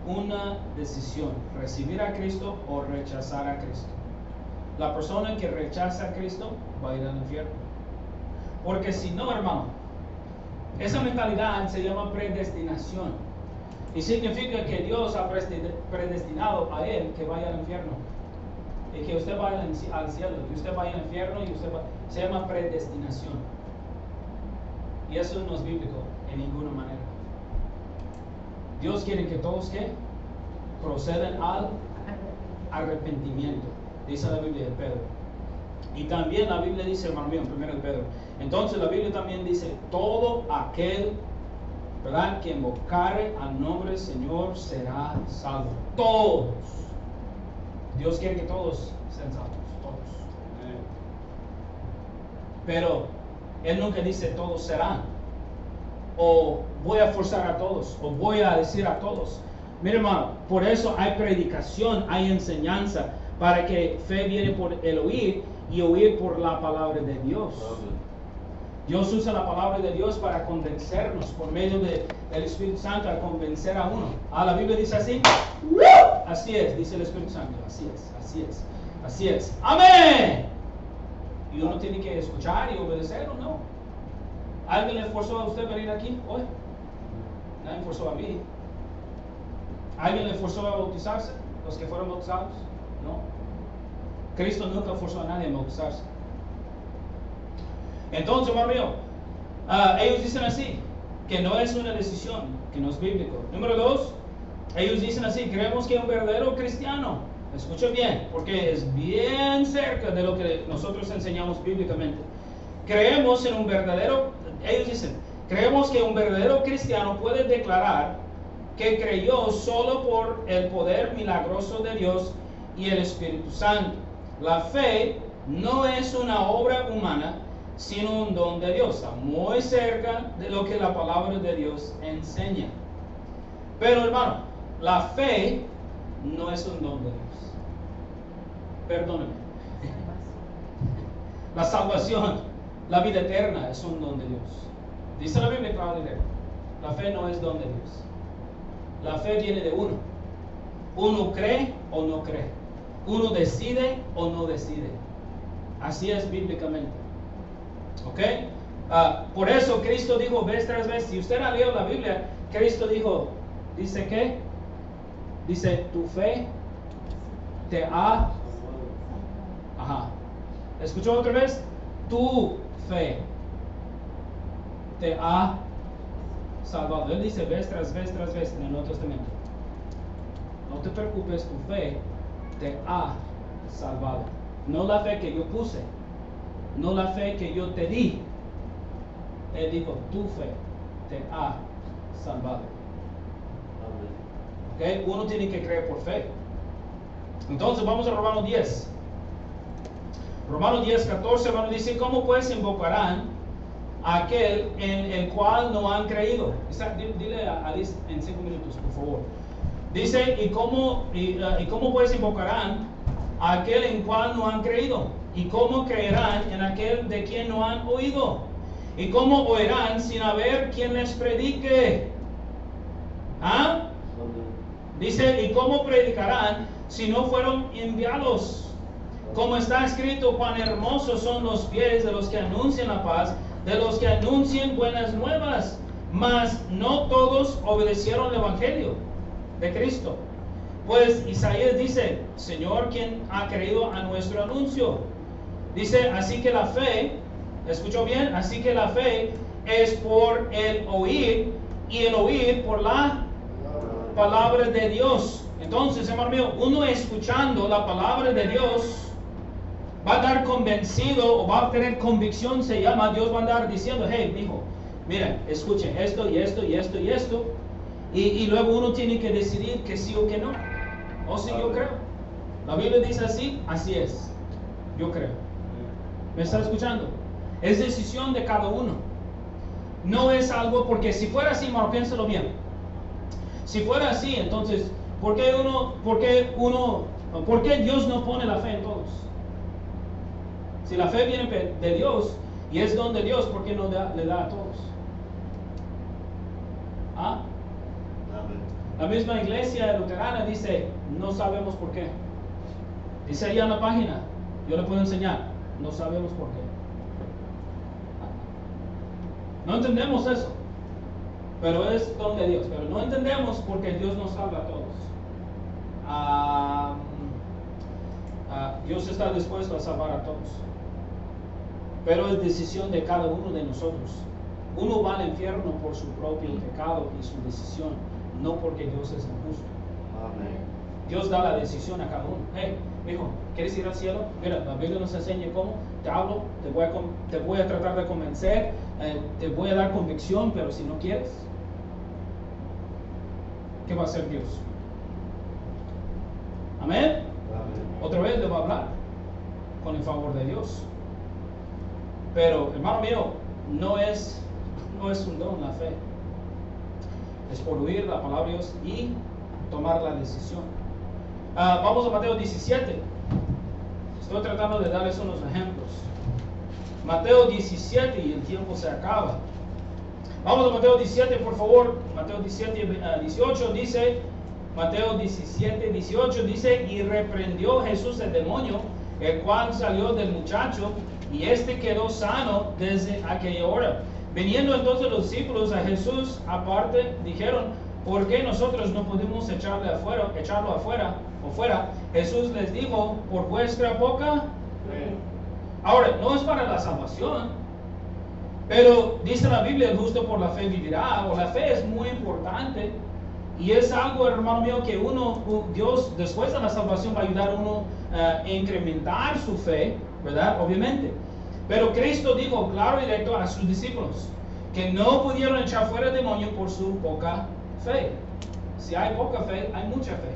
una decisión, recibir a Cristo o rechazar a Cristo. La persona que rechaza a Cristo va a ir al infierno. Porque si no, hermano, esa mentalidad se llama predestinación. Y significa que Dios ha predestinado a él que vaya al infierno. Y que usted vaya al cielo, que usted vaya al infierno y usted se llama predestinación. Y eso no es bíblico en ninguna manera. Dios quiere que todos que procedan al arrepentimiento, dice la Biblia de Pedro. Y también la Biblia dice, hermano mío, en 1 de Pedro. Entonces la Biblia también dice, todo aquel, ¿verdad?, que invocare al nombre del Señor será salvo. Todos. Dios quiere que todos sean salvos, todos. Pero Él nunca dice todos serán, o voy a forzar a todos, o voy a decir a todos. Mira, hermano, por eso hay predicación, hay enseñanza, para que fe viene por el oír y oír por la palabra de Dios. Dios usa la palabra de Dios para convencernos por medio del Espíritu Santo, a convencer a uno. La Biblia dice así. Así es, dice el Espíritu Santo. Así es, así es, así es. Amén. Y uno tiene que escuchar y obedecer o no. ¿Alguien le forzó a usted a venir aquí hoy? Nadie forzó a mí. ¿Alguien le forzó a bautizarse? ¿Los que fueron bautizados? No. Cristo nunca forzó a nadie a bautizarse. Entonces, hermano mío, ellos dicen así, que no es una decisión, que no es bíblico. Número 2, ellos dicen así, creemos que un verdadero cristiano, escuchen bien, porque es bien cerca de lo que nosotros enseñamos bíblicamente. Creemos en un verdadero, ellos dicen, creemos que un verdadero cristiano puede declarar que creyó solo por el poder milagroso de Dios y el Espíritu Santo. La fe no es una obra humana, sino un don de Dios. Está muy cerca de lo que la palabra de Dios enseña. Pero, hermano, la fe no es un don de Dios. Perdóneme. La salvación, la vida eterna es un don de Dios. Dice la Biblia claramente, la fe no es don de Dios. La fe viene de uno. Uno cree o no cree. Uno decide o no decide. Así es bíblicamente. ¿Ok? Por eso Cristo dijo vez tras vez, si usted ha leído la Biblia, Cristo dijo, ¿dice qué? Dice, tu fe te ha... ¿Escuchó otra vez? Tu fe te ha salvado. Él dice vez tras vez en el Nuevo Testamento. no te preocupes, tu fe te ha salvado. No la fe que yo puse, no la fe que yo te di. Él dijo, tu fe te ha salvado. ¿Okay? Uno tiene que creer por fe. Entonces vamos a Romanos 10. Romanos 10, 14, hermano, dice, ¿cómo pues invocarán a aquel en el cual no han creído? Dile a Alice en 5 minutos, por favor. Dice, ¿y cómo pues invocarán a aquel en cual no han creído? ¿Y cómo creerán en aquel de quien no han oído? ¿Y cómo oirán sin haber quien les predique? ¿Ah? Dice, ¿y cómo predicarán si no fueron enviados? Como está escrito, cuán hermosos son los pies de los que anuncian la paz, de los que anuncian buenas nuevas. Mas no todos obedecieron el evangelio de Cristo. Pues Isaías dice, Señor, ¿quién ha creído a nuestro anuncio? Dice, así que la fe, ¿escuchó bien? Así que la fe es por el oír, y el oír por la palabra de Dios. Entonces, hermano mío, uno escuchando la palabra de Dios va a estar convencido o va a tener convicción, se llama. Dios va a andar diciendo, hey, hijo, mira, escuchen esto y esto y esto y esto. Y luego uno tiene que decidir que sí o que no. O sí, yo creo. La Biblia dice así, así es. Yo creo. ¿Me está escuchando? Es decisión de cada uno. No es algo, porque si fuera así, hermano, piénsalo bien. Si fuera así, entonces, ¿por qué Dios no pone la fe en todos? Si la fe viene de Dios y es don de Dios, ¿por qué no le da a todos? ¿Ah? La misma iglesia luterana dice, no sabemos por qué. Dice allá en la página, yo le puedo enseñar, no sabemos por qué. No entendemos eso, pero es don de Dios. Pero no entendemos porque Dios nos salva a todos. Dios está dispuesto a salvar a todos, pero es decisión de cada uno de nosotros. Uno va al infierno por su propio pecado y su decisión, no porque Dios es injusto. Amén. Dios da la decisión a cada uno. Hey, hijo, ¿quieres ir al cielo? Mira, la Biblia nos enseña cómo. Te hablo, te voy a tratar de convencer, te voy a dar convicción, pero si no quieres, ¿qué va a hacer Dios? Amén. Amén. Otra vez le va a hablar con el favor de Dios. Pero, hermano mío, no es un don la fe. Es por oír la palabra de Dios y tomar la decisión. Vamos a Mateo 17. Estoy tratando de darles unos ejemplos. Mateo 17 y el tiempo se acaba. Vamos a Mateo 17, por favor. Mateo 17, 18 dice, Mateo 17, 18 dice, y reprendió Jesús el demonio, el cual salió del muchacho, y este quedó sano desde aquella hora. Viniendo entonces los discípulos a Jesús aparte, dijeron, ¿por qué nosotros no pudimos echarlo afuera? Jesús les dijo, por vuestra poca fe. Ahora, no es para la salvación, pero dice la Biblia, el justo por la fe vivirá, o la fe es muy importante, y es algo, hermano mío, que Dios después de la salvación va a ayudar a uno a incrementar su fe, ¿verdad? Obviamente. Pero Cristo dijo claro y directo a sus discípulos que no pudieron echar fuera el demonio por su poca fe. Si hay poca fe, hay mucha fe.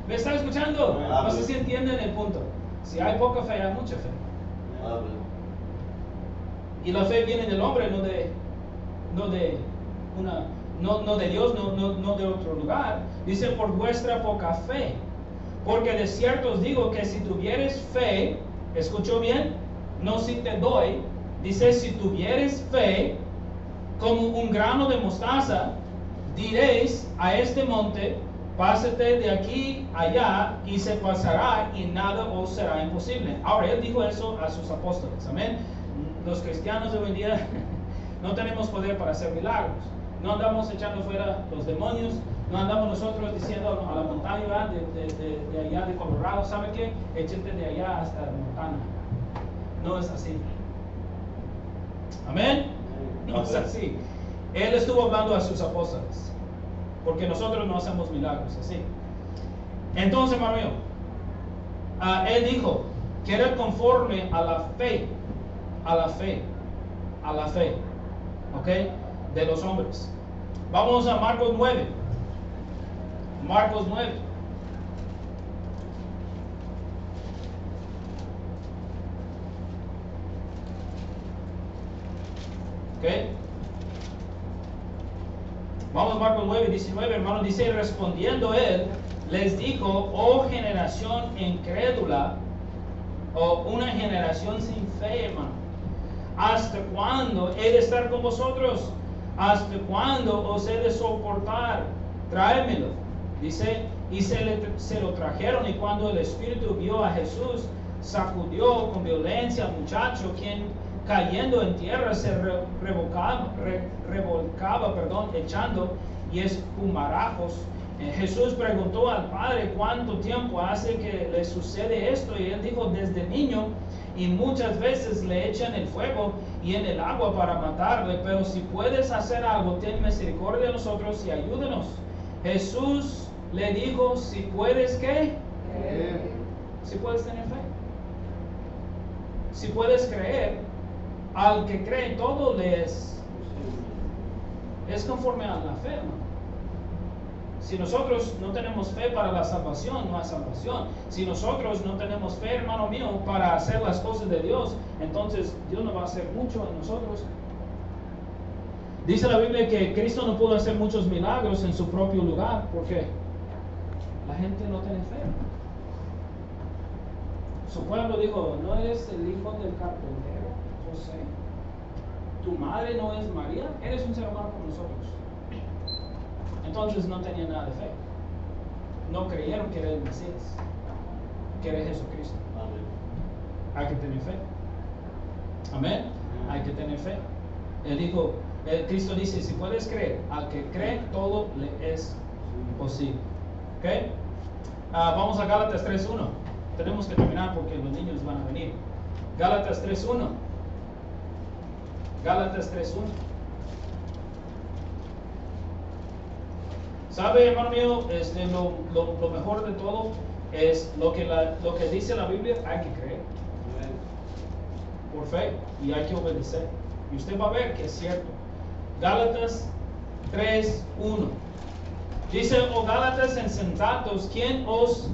¿Me están escuchando? No sé si entienden el punto. Si hay poca fe, hay mucha fe. Y la fe viene del hombre, no de Dios, no de otro lugar. Dice, por vuestra poca fe. Porque de cierto os digo que si tuvieres fe, ¿escuchó bien? No si te doy. Dice, si tuvieres fe como un grano de mostaza, diréis a este monte, pásate de aquí allá, y se pasará, y nada os será imposible. Ahora, él dijo eso a sus apóstoles. Amén. Los cristianos de hoy en día no tenemos poder para hacer milagros. No andamos echando fuera los demonios. No andamos nosotros diciendo a la montaña de allá de Colorado, ¿sabe qué? Échate de allá hasta Montana. No es así. Amén. No es así. Él estuvo hablando a sus apóstoles. porque nosotros no hacemos milagros así. Entonces, hermano mío, él dijo que era conforme a la fe, ¿ok? De los hombres. Vamos a Marcos 9. Marcos 9. ¿Ok? Vamos a Marcos 9, 19, hermano. Dice, respondiendo él, les dijo, oh generación incrédula, o una generación sin fe, hermano. ¿Hasta cuándo he de estar con vosotros? ¿Hasta cuándo os he de soportar? Tráemelo. Dice, y se lo trajeron, y cuando el Espíritu vio a Jesús, sacudió con violencia al muchacho, quien cayendo en tierra se revolcaba, echando y espumarajos. Jesús preguntó al padre cuánto tiempo hace que le sucede esto, y él dijo, desde niño, y muchas veces le echan el fuego y en el agua para matarle, pero si puedes hacer algo, ten misericordia de nosotros y ayúdanos. Jesús le dijo, si puedes, ¿qué? Si puedes tener fe. Si puedes creer, al que cree todo le es conforme a la fe, hermano. Si nosotros no tenemos fe para la salvación, no hay salvación. Si nosotros no tenemos fe, hermano mío, para hacer las cosas de Dios, entonces Dios no va a hacer mucho en nosotros. Dice la Biblia que Cristo no pudo hacer muchos milagros en su propio lugar, porque la gente no tiene fe. Su pueblo dijo, ¿no eres el hijo del carpintero, José? ¿Tu madre no es María? Eres un ser humano como nosotros. Entonces no tenían nada de fe. No creyeron que era el Mesías, que era Jesucristo. Amén. Hay que tener fe. Amén. Hay que tener fe. Él dijo, Cristo dice, si puedes creer, al que cree todo le es posible. ¿Ok? Vamos a Gálatas 3:1. Tenemos que terminar porque los niños van a venir. Gálatas 3:1. Gálatas 3:1. ¿Sabe, hermano mío? Lo mejor de todo es lo que dice la Biblia, hay que creer. Por fe, y hay que obedecer. Y usted va a ver que es cierto. Gálatas 3:1. Dice, oh Gálatas insensatos, ¿quién os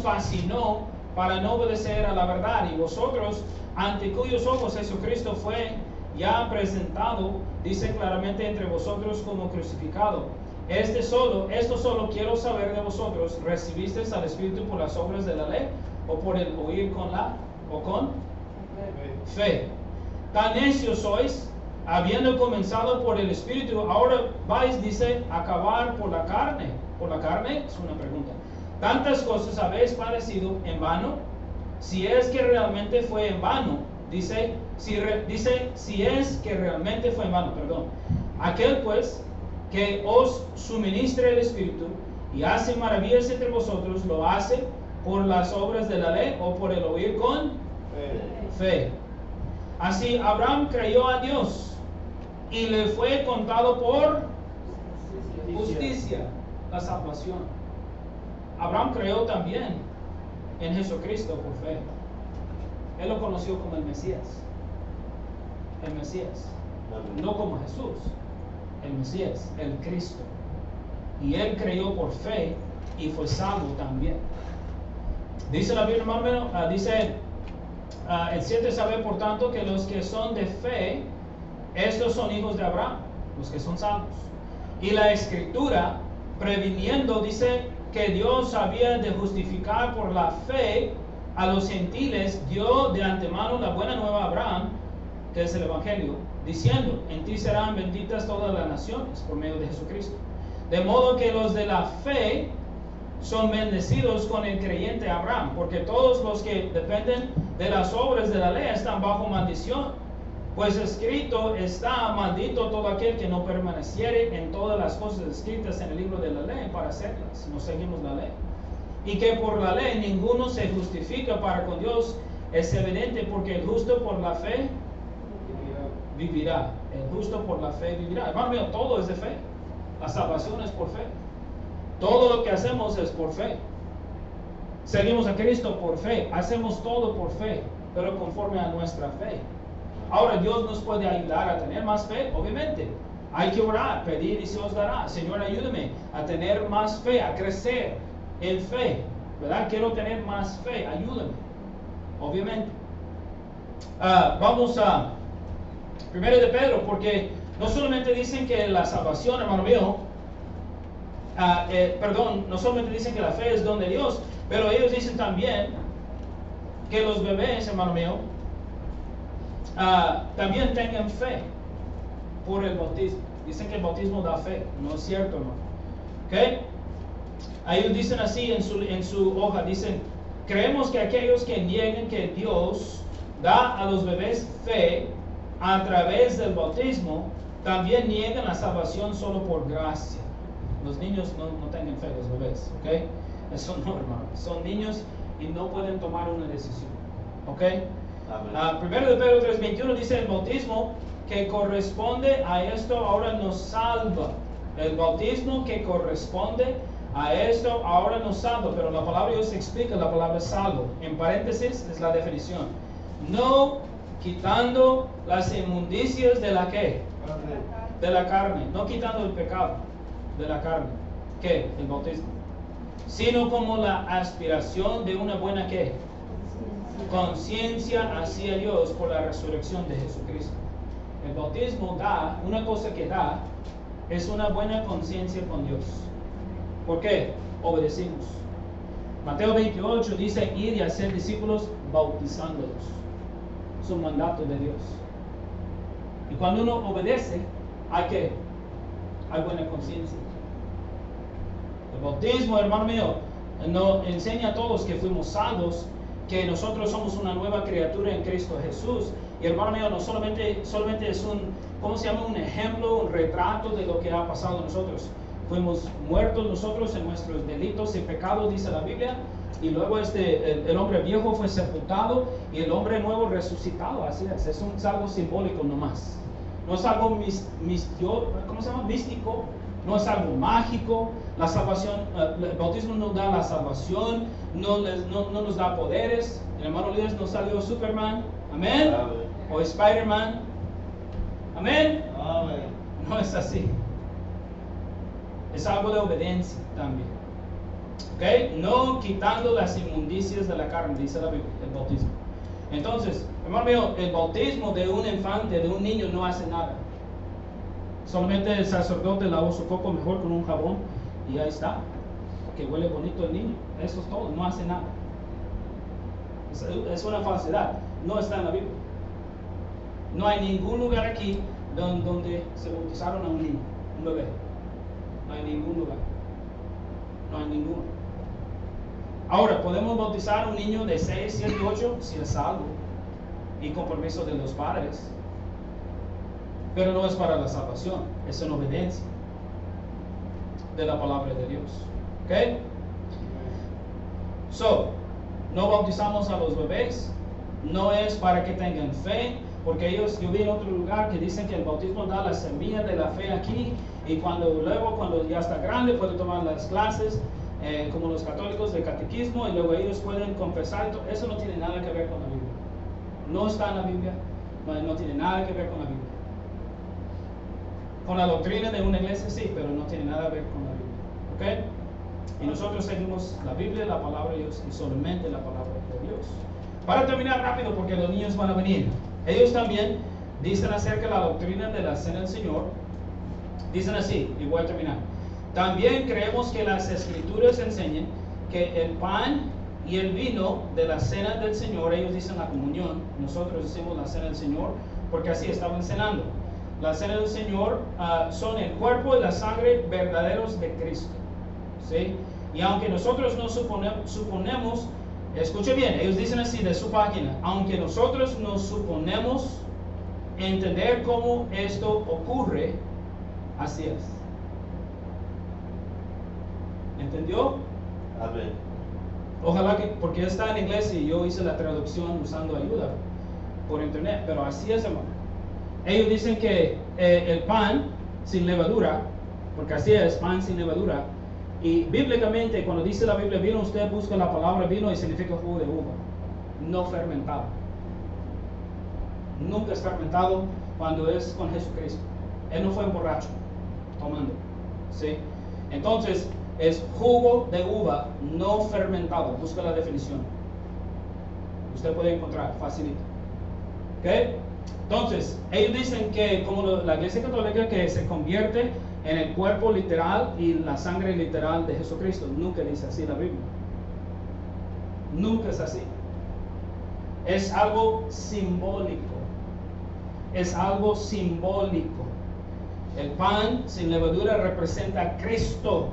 fascinó para no obedecer a la verdad? Y vosotros, ante cuyos ojos Jesucristo fue ya presentado, dice claramente, entre vosotros como crucificado. Esto solo quiero saber de vosotros, ¿recibisteis al Espíritu por las obras de la ley o por el oír con fe? Tan necios sois, habiendo comenzado por el Espíritu, ahora vais, dice, a acabar por la carne. ¿Por la carne? Es una pregunta. Tantas cosas habéis padecido en vano, si es que realmente fue en vano. Dice, si es que realmente fue en vano, perdón. Aquel pues que os suministre el Espíritu y hace maravillas entre vosotros, ¿lo hace por las obras de la ley o por el oír con fe? Así Abraham creyó a Dios y le fue contado por justicia, la salvación. Abraham creyó también en Jesucristo por fe. Él lo conoció como el Mesías. El Mesías. No como Jesús. El Mesías, el Cristo. Y él creyó por fe y fue salvo también. Dice la Biblia, hermano, dice el 7, sabe por tanto que los que son de fe, estos son hijos de Abraham, los que son salvos. Y la Escritura, previniendo, dice que Dios había de justificar por la fe a los gentiles, dio de antemano la buena nueva a Abraham, que es el Evangelio, diciendo, en ti serán benditas todas las naciones por medio de Jesucristo. De modo que los de la fe son bendecidos con el creyente Abraham, porque todos los que dependen de las obras de la ley están bajo maldición. Pues escrito está, maldito todo aquel que no permaneciere en todas las cosas escritas en el libro de la ley para hacerlas. No seguimos la ley. Y que por la ley ninguno se justifica para con Dios, es evidente, porque el justo por la fe vivirá. El justo por la fe vivirá. Hermano mío, todo es de fe. La salvación es por fe. Todo lo que hacemos es por fe. Seguimos a Cristo por fe. Hacemos todo por fe, pero conforme a nuestra fe. Ahora, Dios nos puede ayudar a tener más fe, obviamente. Hay que orar, pedir y se os dará. Señor, ayúdame a tener más fe, a crecer en fe. ¿Verdad? Quiero tener más fe, ayúdame. Obviamente. Vamos a 1 de Pedro, porque no solamente dicen que la salvación, hermano mío, no solamente dicen que la fe es don de Dios, pero ellos dicen también que los bebés, hermano mío, también tengan fe por el bautismo. Dicen que el bautismo da fe. No es cierto, hermano. ¿Ok? Ellos dicen así en su hoja, dicen, creemos que aquellos que nieguen que Dios da a los bebés fe a través del bautismo, también niegan la salvación solo por gracia. Los niños no tengan fe, los bebés, ¿ok? Eso no, hermano. Son niños y no pueden tomar una decisión, ¿ok? Primero de Pedro 3:21 dice, el bautismo que corresponde a esto ahora nos salva. El bautismo que corresponde a esto ahora nos salva. Pero la palabra Dios explica la palabra salvo. En paréntesis es la definición. No quitando las inmundicias de la ¿qué? De la carne. No quitando el pecado de la carne. ¿Qué? El bautismo. Sino como la aspiración de una buena ¿qué? Conciencia hacia Dios por la resurrección de Jesucristo. El bautismo da, una cosa que da, es una buena conciencia con Dios. ¿Por qué? Obedecimos. Mateo 28 dice, ir y hacer discípulos bautizándolos. Es un mandato de Dios. Y cuando uno obedece, hay buena conciencia. El bautismo, hermano mío, nos enseña a todos que fuimos salvos, que nosotros somos una nueva criatura en Cristo Jesús. Y hermano mío, no solamente es un ejemplo, un retrato de lo que ha pasado a nosotros. Fuimos muertos nosotros en nuestros delitos y pecados, dice la Biblia. Y luego el hombre viejo fue sepultado y el hombre nuevo resucitado. Así es algo simbólico nomás. No es algo místico, no es algo mágico. La salvación, el bautismo nos da la salvación, no nos da poderes. El hermano Líder nos salió Superman, amén, o Spider-Man, amén. No es así. Es algo de obediencia también. ¿Ok? No quitando las inmundicias de la carne, dice la Biblia, el bautismo. Entonces, hermano mío, el bautismo de un infante, de un niño, no hace nada. Solamente el sacerdote lava su coco mejor con un jabón y ahí está. Que huele bonito el niño. Eso es todo, no hace nada. Es una falsedad. No está en la Biblia. No hay ningún lugar aquí donde se bautizaron a un niño, un bebé. No hay ningún lugar. No hay ninguno. Ahora, podemos bautizar a un niño de 6, 7, 8 si es salvo y con permiso de los padres. Pero no es para la salvación, es en obediencia de la palabra de Dios. ¿Ok? No bautizamos a los bebés, no es para que tengan fe, porque yo vi en otro lugar que dicen que el bautismo da la semilla de la fe aquí, y cuando ya está grande puede tomar las clases, como los católicos de catequismo, y luego ellos pueden confesar. Eso no tiene nada que ver con la Biblia. No está en la Biblia, no tiene nada que ver con la Biblia. Con la doctrina de una iglesia sí, pero no tiene nada que ver con la Biblia. ¿Ok? Y nosotros seguimos la Biblia, la palabra de Dios y solamente la palabra de Dios. Para terminar rápido, porque los niños van a venir. Ellos también dicen acerca de la doctrina de la cena del Señor. Dicen así, y voy a terminar. También creemos que las Escrituras enseñan que el pan y el vino de la cena del Señor, ellos dicen la comunión, nosotros decimos la cena del Señor, porque así estaban cenando. La cena del Señor son el cuerpo y la sangre verdaderos de Cristo. ¿Sí? Y aunque nosotros no suponemos, escuche bien, ellos dicen así de su página, aunque nosotros no suponemos entender cómo esto ocurre, así es. ¿Entendió? Amén. Ojalá que, porque está en inglés y yo hice la traducción usando ayuda por internet, pero así es, hermano. Ellos dicen que el pan sin levadura porque así es, pan sin levadura. Y bíblicamente, cuando dice la Biblia vino, usted busca la palabra vino y significa jugo de uva, no fermentado. Nunca es fermentado cuando es con Jesucristo. Él no fue un borracho tomando, ¿sí? Entonces, es jugo de uva no fermentado. Busca la definición. Usted puede encontrar, facilito. ¿Ok? Entonces, ellos dicen que como la Iglesia Católica que se convierte en el cuerpo literal y la sangre literal de Jesucristo. Nunca dice así la Biblia. Nunca es así. Es algo simbólico. Es algo simbólico. El pan sin levadura representa a Cristo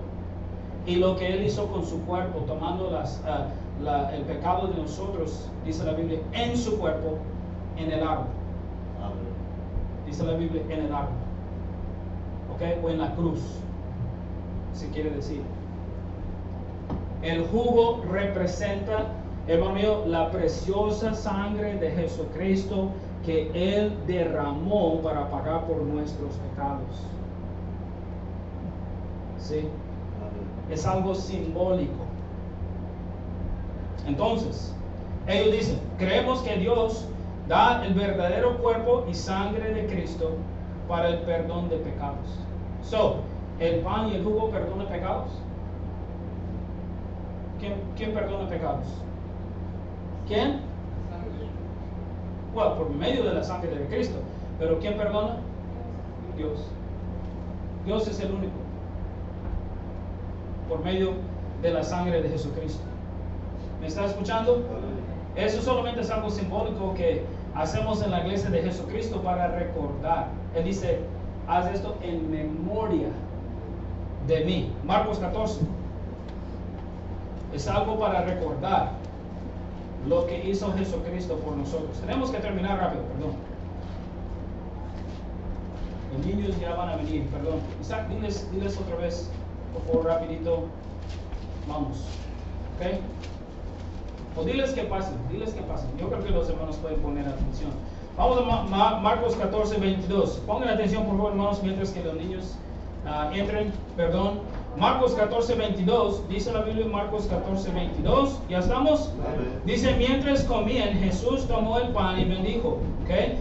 y lo que Él hizo con su cuerpo, tomando el pecado de nosotros, dice la Biblia, en su cuerpo, en el árbol. Dice la Biblia, en el árbol. ¿Ok? O en la cruz, si quiere decir. El jugo representa, hermano mío, la preciosa sangre de Jesucristo que Él derramó para pagar por nuestros pecados. ¿Sí? Es algo simbólico. Entonces, ellos dicen, creemos que Dios da el verdadero cuerpo y sangre de Cristo para el perdón de pecados. ¿El pan y el jugo perdonan pecados? ¿Quién perdona pecados? ¿Quién? Bueno, por medio de la sangre de Cristo. Pero ¿quién perdona? Dios. Dios es el único. Por medio de la sangre de Jesucristo. ¿Me está escuchando? Eso solamente es algo simbólico que hacemos en la iglesia de Jesucristo para recordar. Él dice, haz esto en memoria de mí. Marcos 14. Es algo para recordar lo que hizo Jesucristo por nosotros. Tenemos que terminar rápido, perdón. Los niños ya van a venir, perdón. Isaac, diles otra vez, por favor, rapidito. Vamos. ¿Ok? O diles que pasen. Yo creo que los hermanos pueden poner atención. Vamos a Marcos 14, 22. Pongan atención, por favor, hermanos, mientras que los niños entren. Perdón. Marcos 14, 22. Dice la Biblia en Marcos 14, 22. ¿Ya estamos? Dice, mientras comían, Jesús tomó el pan y bendijo. ¿Okay?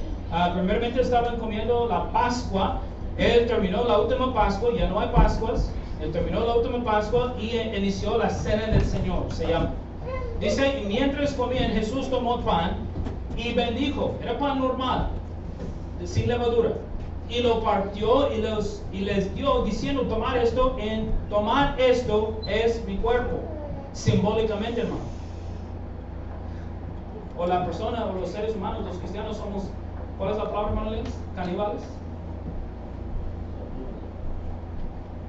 Primeramente estaban comiendo la Pascua. Él terminó la última Pascua. Ya no hay Pascuas. Él terminó la última Pascua y inició la Cena del Señor. Se llama. Dice, mientras comían, Jesús tomó el pan y bendijo. Era pan normal, sin levadura. Y lo partió y les dio, diciendo, tomar esto es mi cuerpo. Simbólicamente, hermano. O la persona, o los seres humanos, los cristianos somos, ¿cuál es la palabra, hermano Lenz? Caníbales.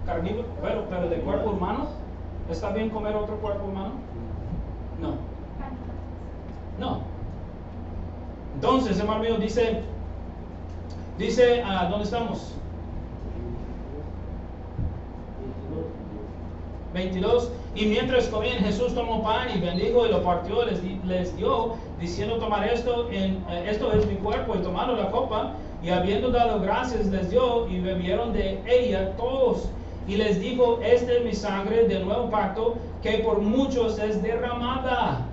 Carnívoros. Bueno, pero de cuerpo humano. ¿Está bien comer otro cuerpo humano? No. Entonces, hermano mío, dice, ¿dónde estamos? 22. Y mientras comían, Jesús tomó pan y bendijo y lo partió, les dio, diciendo, tomar esto es mi cuerpo, y tomaron la copa, y habiendo dado gracias les dio, y bebieron de ella todos. Y les dijo, esta es mi sangre del nuevo pacto, que por muchos es derramada.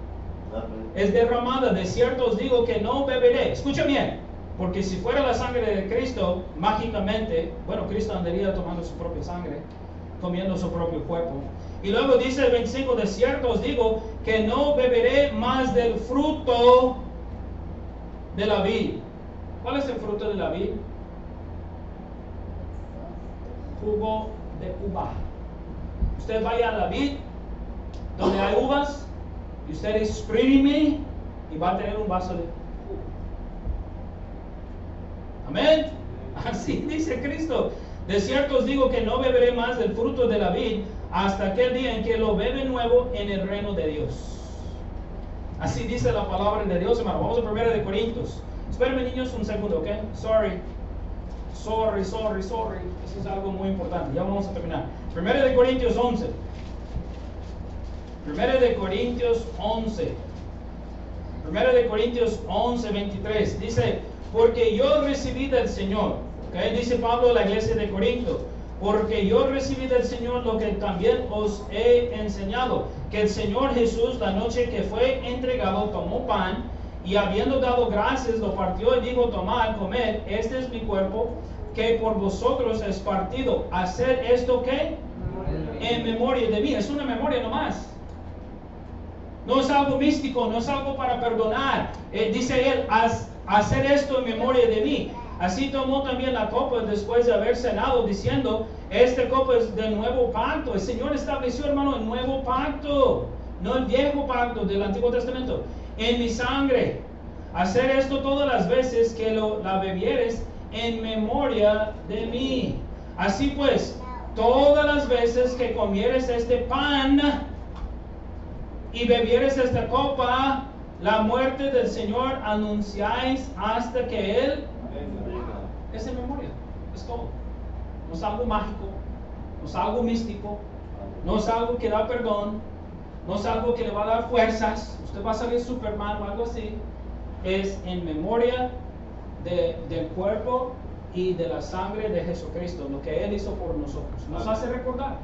Es derramada. De cierto os digo que no beberé. Escucha bien, porque si fuera la sangre de Cristo, mágicamente, bueno, Cristo andaría tomando su propia sangre, comiendo su propio cuerpo. Y luego dice el 25, de cierto os digo que no beberé más del fruto de la vid. ¿Cuál es el fruto de la vid? Jugo de uva. Usted vaya a la vid donde hay uvas y usted exprime y va a tener un vaso de jugo. Amén. Así dice Cristo. De cierto os digo que no beberé más del fruto de la vid hasta aquel día en que lo bebe nuevo en el reino de Dios. Así dice la palabra de Dios, hermano. Vamos a 1 de Corintios. Espérenme, niños, un segundo, ¿ok? Sorry. Eso es algo muy importante. Ya vamos a terminar. 1 de Corintios 11. 1 de Corintios 11. 1 de Corintios 11, 23. Dice, porque yo recibí del Señor. ¿Okay? Dice Pablo a la iglesia de Corinto. porque yo recibí del Señor lo que también os he enseñado, que el Señor Jesús, la noche que fue entregado, tomó pan, y habiendo dado gracias, lo partió y dijo: tomad, comed, este es mi cuerpo, que por vosotros es partido. Hacer esto, ¿qué? En memoria de mí. Es una memoria nomás. No es algo místico, no es algo para perdonar. Dice él: hacer esto en memoria de mí. Así tomó también la copa después de haber cenado, diciendo: este copa es del nuevo pacto. El Señor estableció, hermano, el nuevo pacto, no el viejo pacto del Antiguo Testamento. En mi sangre. Hacer esto todas las veces que la bebieres en memoria de mí. Así pues, todas las veces que comieres este pan y bebieres esta copa, la muerte del Señor anunciáis hasta que Él... Es en memoria, es todo. No es algo mágico, no es algo místico, no es algo que da perdón, no es algo que le va a dar fuerzas, usted va a salir Superman o algo así. Es en memoria del cuerpo y de la sangre de Jesucristo, lo que Él hizo por nosotros. Nos hace recordar.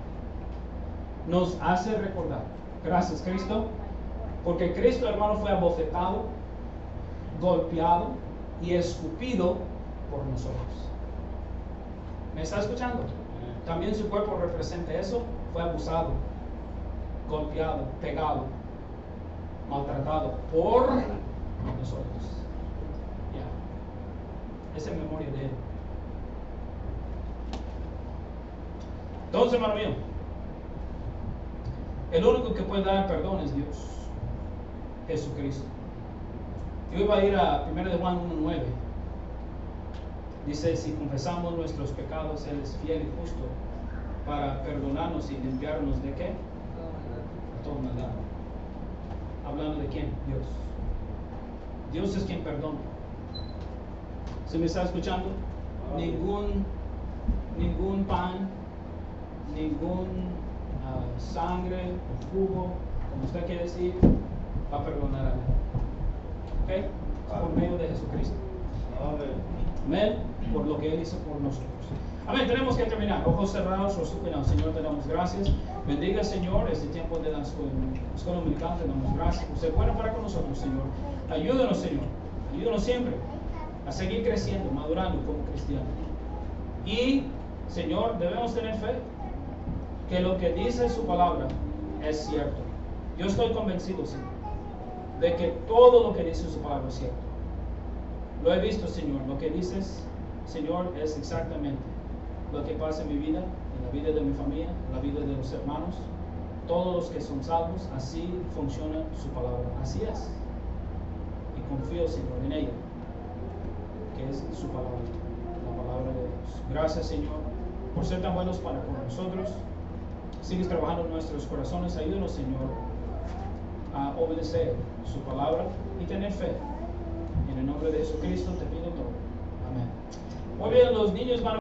Nos hace recordar. Gracias, Cristo. Porque Cristo, hermano, fue abofetado, golpeado y escupido por nosotros. ¿Me está escuchando? También su cuerpo representa eso. Fue abusado, golpeado, pegado, maltratado por nosotros. Ya. Es en memoria de Él. Entonces, hermano mío, el único que puede dar perdón es Dios, Jesucristo. Yo iba a ir a 1 de Juan 1:9. Dice: si confesamos nuestros pecados, Él es fiel y justo para perdonarnos y limpiarnos ¿de qué? Toda maldad. ¿Hablando de quién? Dios. Dios es quien perdona. ¿Se me está escuchando? Ningún pan, ningún sangre o jugo, como usted quiere decir, va a perdonar a nadie. ¿Ok? Por medio de Jesucristo. Amén. Por lo que Él hizo por nosotros. Amén. Tenemos que terminar. Ojos cerrados, rostro inclinado. Señor, te damos gracias. Bendiga, Señor, este tiempo de la escuela dominical. Te damos gracias. Usted es bueno para con nosotros, Señor. Ayúdanos, Señor. Ayúdanos siempre a seguir creciendo, madurando como cristianos. Y, Señor, debemos tener fe que lo que dice su palabra es cierto. Yo estoy convencido, Señor, de que todo lo que dice su palabra es cierto. Lo he visto, Señor. Lo que dices, Señor, es exactamente lo que pasa en mi vida, en la vida de mi familia, en la vida de los hermanos. Todos los que son salvos, así funciona su palabra. Así es. Y confío, Señor, en ella, que es su palabra, la palabra de Dios. Gracias, Señor, por ser tan buenos para con nosotros. Sigues trabajando en nuestros corazones. Ayúdanos, Señor, a obedecer su palabra y tener fe. En el nombre de Jesucristo te pido todo. Amén. Muy bien, los niños van a